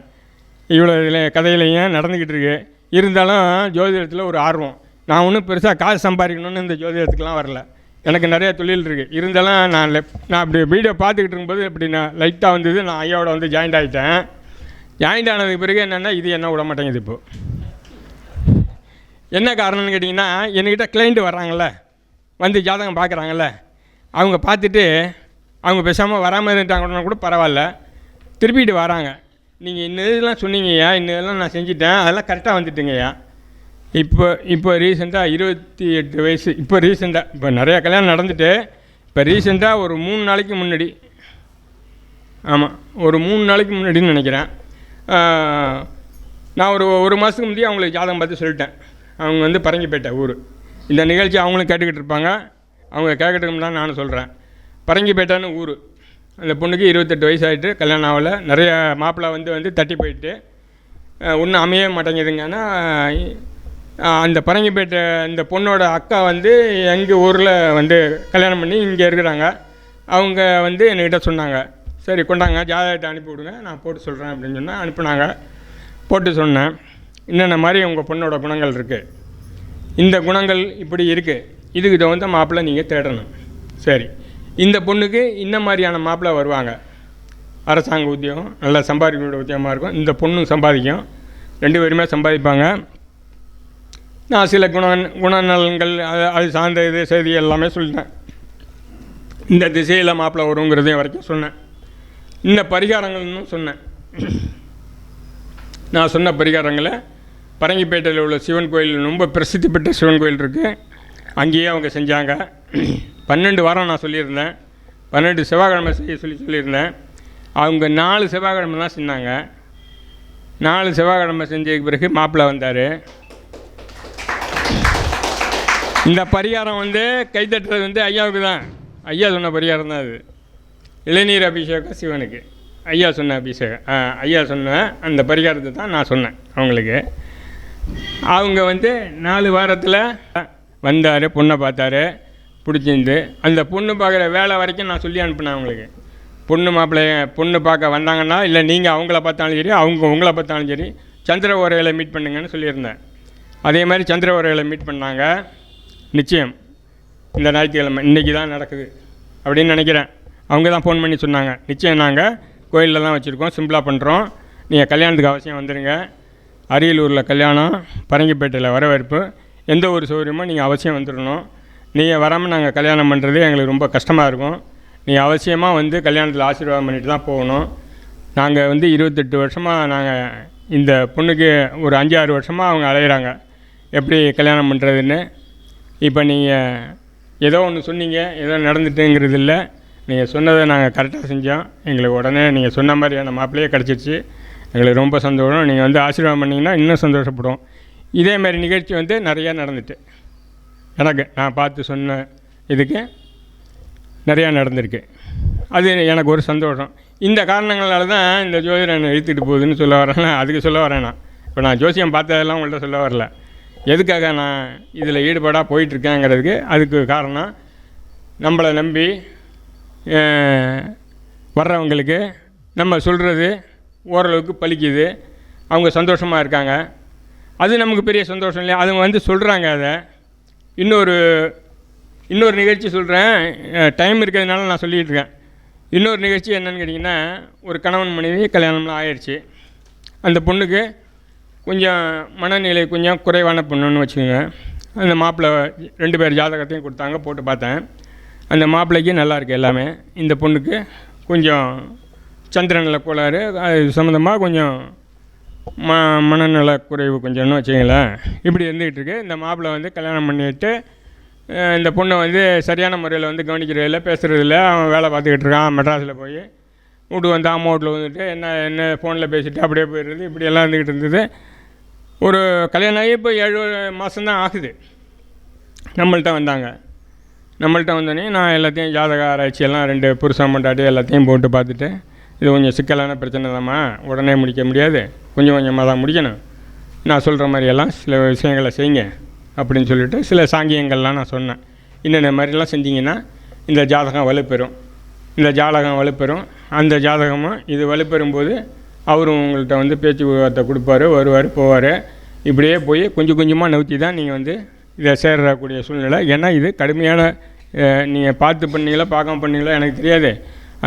இவ்வளோ இதில் கதையிலையும் நடந்துக்கிட்டு இருக்கு. இருந்தாலும் ஜோதிடத்தில் ஒரு ஆர்வம். நான் ஒன்றும் பெருசாக காசு சம்பாதிக்கணும்னு இந்த ஜோதிடத்துக்கெலாம் வரல. எனக்கு நிறைய தொழில் இருக்குது. இருந்தாலும் நான் அப்படி வீடியோ பார்த்துக்கிட்டு இருக்கும்போது இப்படி நான் லைட்டாக வந்தது. நான் ஐயாவோட ஜாயிண்ட் ஆகிட்டேன். ஜாயிண்ட் ஆனதுக்கு பிறகு என்னென்னா, இது என்ன விட மாட்டேங்குது. இப்போது என்ன காரணம்னு கேட்டிங்கன்னா, என்கிட்ட கிளைண்ட்டு வர்றாங்கள்ல, ஜாதகம் பார்க்குறாங்கல்ல, அவங்க பார்த்துட்டு அவங்க பேசாமல் வராமல் இருந்துட்டாங்கன்னா கூட பரவாயில்ல, திருப்பிட்டு வராங்க. நீங்கள் இன்னதெல்லாம் சொன்னீங்கய்யா, இன்னதெல்லாம் நான் செஞ்சுட்டேன், அதெல்லாம் கரெக்டாக வந்துட்டுங்கய்யா. இப்போ ரீசெண்டாக 28 வயசு. இப்போ நிறையா கல்யாணம் நடந்துட்டு, இப்போ ரீசெண்டாக ஒரு 3 நாளைக்கு முன்னாடி, ஆமாம் ஒரு 3 நாளைக்கு முன்னாடின்னு நினைக்கிறேன், நான் ஒரு மாதத்துக்கு முன்னாடி அவங்களுக்கு ஜாதகம் பார்த்து சொல்லிட்டேன். அவங்க பரங்கிப்பேட்டை ஊர். இந்த நிகழ்ச்சி அவங்களும் கேட்டுக்கிட்டு இருப்பாங்க. அவங்க கேட்கட்டுக்கு தான் நானும் சொல்கிறேன். பரங்கிப்பேட்டைன்னு ஊர். அந்த பொண்ணுக்கு 28 வயசு ஆகிட்டு கல்யாணம் ஆகலை. நிறைய மாப்பிள்ளை தட்டி போயிட்டு ஒன்றும் அமைய மாட்டேங்குதுங்கன்னா, அந்த பரங்கிப்பேட்டை இந்த பொண்ணோட அக்கா எங்கள் ஊரில் கல்யாணம் பண்ணி இங்கே இருக்கிறாங்க. அவங்க என்கிட்ட சொன்னாங்க, சரி கொண்டாங்க ஜாதகத்தை அனுப்பி விடுங்க, நான் போட்டு சொல்கிறேன் அப்படின்னு சொன்னால் அனுப்புனாங்க. போட்டு சொன்னேன். என்னென்ன மாதிரி உங்கள் பொண்ணோட குணங்கள் இருக்குது, இந்த குணங்கள் இப்படி இருக்குது, இதுக்கு தகுந்த மாப்பிள்ளை நீங்கள் தேடணும். சரி, இந்த பொண்ணுக்கு இந்த மாதிரியான மாப்பிள்ளை வருவாங்க, அரசாங்க உத்தியோகம், நல்லா சம்பாதிக்கக்கூடிய உத்தியோகமாக இருக்கும், இந்த பொண்ணும் சம்பாதிக்கும், 2 பேருமே சம்பாதிப்பாங்க. நான் சில குணநலன்கள் அது சார்ந்த இது செய்தி எல்லாமே சொல்லிட்டேன். இந்த திசையில் மாப்பிள்ளை வருங்கிறதையும் வரைக்கும் சொன்னேன். இந்த பரிகாரங்கள்னு சொன்னேன். நான் சொன்ன பரிகாரங்களை பரங்கிப்பேட்டையில் உள்ள சிவன் கோயில், ரொம்ப பிரசித்தி பெற்ற சிவன் கோயில் இருக்குது, அங்கேயே அவங்க செஞ்சாங்க. 12 வாரம் நான் சொல்லியிருந்தேன், 12 செவ்வாய்க்கிழமை செய்ய சொல்லியிருந்தேன். அவங்க 4 செவ்வாய்க்கிழமை தான் செஞ்சாங்க. 4 செவ்வாய்க்கிழமை செஞ்சதுக்கு பிறகு மாப்பிள்ளை வந்தார். இந்த பரிகாரம் கைத்தட்டுறது ஐயாவுக்கு தான். ஐயா சொன்ன பரிகாரம் தான் அது. இளநீர் அபிஷேகம் சிவனுக்கு ஐயா சொன்ன அபிஷேகம். ஐயா சொன்ன அந்த பரிகாரத்தை தான் நான் சொன்னேன் அவங்களுக்கு. அவங்க 4 வாரத்தில் வந்தார், பொண்ணை பார்த்தாரு, பிடிச்சிருந்து. அந்த பொண்ணு பார்க்குற வேலை வரைக்கும் நான் சொல்லி அனுப்பினேன் அவங்களுக்கு. பொண்ணு பார்க்க வந்தாங்கன்னா, இல்லை நீங்கள் அவங்கள பார்த்தாலும் சரி, அவங்க உங்களை பார்த்தாலும் சரி, சந்திர ஓரையில் மீட் பண்ணுங்கன்னு சொல்லியிருந்தேன். அதே மாதிரி சந்திர ஓரையில் மீட் பண்ணாங்க. நிச்சயம் இந்த ஞாயிற்றுக்கிழமை இன்றைக்கி தான் நடக்குது அப்படின்னு நினைக்கிறேன். அவங்க தான் ஃபோன் பண்ணி சொன்னாங்க, நிச்சயம் நாங்கள் கோயிலில் தான் வச்சுருக்கோம், சிம்பிளாக பண்ணுறோம், நீங்கள் கல்யாணத்துக்கு அவசியம் வந்துடுங்க. அரியலூரில் கல்யாணம், பரங்கிப்பேட்டையில் வரவேற்பு, எந்த ஒரு சௌகரியமோ நீங்கள் அவசியம் வந்துடணும். நீங்கள் வராமல் நாங்கள் கல்யாணம் பண்ணுறது எங்களுக்கு ரொம்ப கஷ்டமாக இருக்கும். நீங்கள் அவசியமாக கல்யாணத்தில் ஆசீர்வாதம் பண்ணிட்டு தான் போகணும். நாங்கள் 28 வருஷமாக நாங்கள் இந்த பொண்ணுக்கு ஒரு 5-6 வருஷமாக அவங்க அலையிறாங்க எப்படி கல்யாணம் பண்ணுறதுன்னு. இப்போ நீங்கள் ஏதோ ஒன்று சொன்னீங்க, ஏதோ நடந்துட்டுங்கிறது இல்லை, நீங்கள் சொன்னதை நாங்கள் கரெக்டாக செஞ்சோம். எங்களுக்கு உடனே நீங்கள் சொன்ன மாதிரியான மாப்பிள்ளையே கிடச்சிருச்சு. எங்களுக்கு ரொம்ப சந்தோஷம். நீங்கள் ஆசீர்வாதம் பண்ணிங்கன்னா இன்னும் சந்தோஷப்படுவோம். இதேமாதிரி நிகழ்ச்சி நிறையா நடந்துட்டு எனக்கு நான் பார்த்து சொன்ன இதுக்கு நிறையா நடந்திருக்கு. அது எனக்கு ஒரு சந்தோஷம். இந்த காரணங்களால தான் இந்த ஜோதிடம் என்னை இழுத்துட்டு போகுதுன்னு சொல்ல வரேன். அதுக்கு சொல்ல வரேன். நான் இப்போ நான் ஜோசியம் பார்த்ததெல்லாம் உங்கள்கிட்ட சொல்ல வரல. எதுக்காக நான் இதில் ஈடுபாடாக போயிட்டுருக்கேங்கிறதுக்கு அதுக்கு காரணம், நம்மளை நம்பி வர்றவங்களுக்கு நம்ம சொல்கிறது ஓரளவுக்கு பலிக்குது, அவங்க சந்தோஷமாக இருக்காங்க. அது நமக்கு பெரிய சந்தோஷம் இல்லையா? அவங்க சொல்கிறாங்க. அதை இன்னொரு நிகழ்ச்சி சொல்கிறேன், டைம் இருக்கிறதுனால நான் சொல்லிகிட்டு இருக்கேன். இன்னொரு நிகழ்ச்சி என்னென்னு கேட்டிங்கன்னா, ஒரு கணவன் மனைவி கல்யாணம்லாம் ஆயிடுச்சு. அந்த பொண்ணுக்கு கொஞ்சம் மனநிலை கொஞ்சம் குறைவான பொண்ணுன்னு வச்சுக்கோங்க. அந்த மாப்பிள்ளை 2 பேர் ஜாதகத்தையும் கொடுத்தாங்க, போட்டு பார்த்தேன். அந்த மாப்பிள்ளைக்கு நல்லா இருக்குது எல்லாமே. இந்த பொண்ணுக்கு கொஞ்சம் சந்திரநல கோளாறு, அது சம்மந்தமாக கொஞ்சம் மனநல குறைவு கொஞ்சம்னு வச்சுங்களேன். இப்படி இருந்துக்கிட்டு இருக்கு. இந்த மாப்பிள்ளை கல்யாணம் பண்ணிவிட்டு இந்த பொண்ணை சரியான முறையில் கவனிக்கிறதில்ல, பேசுகிறதில்ல. அவன் வேலை பார்த்துக்கிட்டு இருக்கான் மெட்ராஸில் போய். வீட்டுக்கு அம்மா வீட்டில் என்ன ஃபோனில் பேசிவிட்டு அப்படியே போயிடுறது, இப்படியெல்லாம் இருந்துக்கிட்டு இருந்தது. ஒரு கல்யாணம் ஆகி இப்போ 7 மாதம்தான் ஆகுது. நம்மள்கிட்ட வந்தோடனே நான் எல்லாத்தையும் ஜாதக ஆராய்ச்சியெல்லாம் 2 புருஷன் பொண்டாட்டி எல்லாத்தையும் போட்டு பார்த்துட்டு, இது கொஞ்சம் சிக்கலான பிரச்சனை தான்மா, உடனே முடிக்க முடியாது, கொஞ்சம் கொஞ்சமாக தான் முடிக்கணும், நான் சொல்கிற மாதிரியெல்லாம் சில விஷயங்களை செய்யுங்க அப்படின்னு சொல்லிவிட்டு சில சாங்கியங்கள்லாம் நான் சொன்னேன். இன்னென்ன மாதிரிலாம் செஞ்சிங்கன்னா இந்த ஜாதகம் வலுப்பெறும், அந்த ஜாதகமும் இது வலுப்பெறும்போது அவரும் உங்கள்கிட்ட பேச்சு விவரத்தை கொடுப்பாரு, வருவார் போவார். இப்படியே போய் கொஞ்சம் கொஞ்சமாக நவுத்தி தான் நீங்கள் இதை சேரக்கூடிய சூழ்நிலை. ஏன்னா இது கடுமையான, நீங்கள் பார்த்து பண்ணீங்களா பார்க்காம பண்ணீங்களா எனக்கு தெரியாது.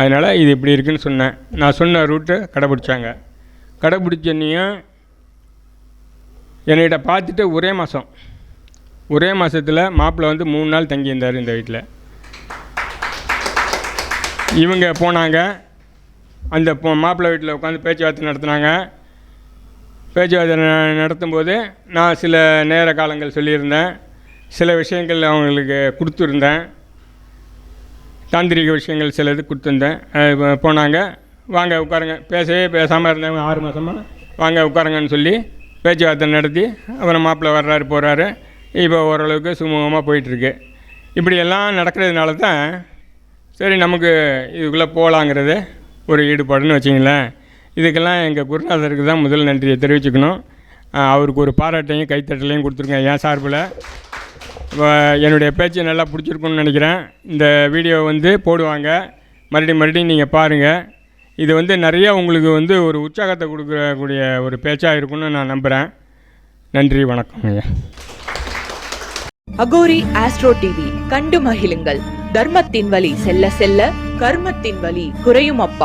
அதனால் இது இப்படி இருக்குதுன்னு சொன்னேன். நான் சொன்ன ரூட்டை கடைப்பிடிச்சனையும் என்கிட்ட பார்த்துட்டு ஒரே மாதத்தில் மாப்பிள்ளை 3 நாள் தங்கியிருந்தார் இந்த வீட்டில். இவங்க போனாங்க, அந்த மாப்பிள்ளை வீட்டில் உட்காந்து பேச்சுவார்த்தை நடத்தினாங்க. பேச்சுவார்த்தை நடத்தும்போது நான் சில நேர காலங்கள் சொல்லியிருந்தேன், சில விஷயங்கள் அவங்களுக்கு கொடுத்துருந்தேன், தாந்திரிக விஷயங்கள் சிலது கொடுத்துருந்தேன். போனாங்க, வாங்க உட்காருங்க, பேசாமல் இருந்தவங்க 6 மாதமாக வாங்க உட்காருங்கன்னு சொல்லி பேச்சுவார்த்தை நடத்தி அப்புறம் மாப்பிள்ளை வர்றாரு போகிறாரு. இப்போ ஓரளவுக்கு சுமூகமாக போயிட்டுருக்கு. இப்படியெல்லாம் நடக்கிறதுனால தான் சரி நமக்கு இதுக்குள்ளே போகலாங்கிறது ஒரு ஈடுபாடுன்னு வச்சிங்களேன். இதுக்கெல்லாம் எங்கள் குருநாதருக்கு தான் முதல் நன்றியை தெரிவிச்சுக்கணும். அவருக்கு ஒரு பாராட்டையும் கைத்தட்டலையும் கொடுத்துருங்க என் சார்பில். என்னுடைய பேச்சு நல்லா பிடிச்சிருக்குன்னு நினைக்கிறேன். இந்த வீடியோ போடுவாங்க, மறுபடியும் நீங்கள் பாருங்கள். இது நிறையா உங்களுக்கு ஒரு உற்சாகத்தை கொடுக்கக்கூடிய ஒரு பேச்சாக இருக்குன்னு நான் நம்புகிறேன். நன்றி, வணக்கம் ஐயா. அகோரி ஆஸ்ட்ரோ டிவி கண்டு மகிழுங்கள். தர்மத்தின் வழி செல்ல செல்ல கர்மத்தின் வழி குறையும் அப்பா.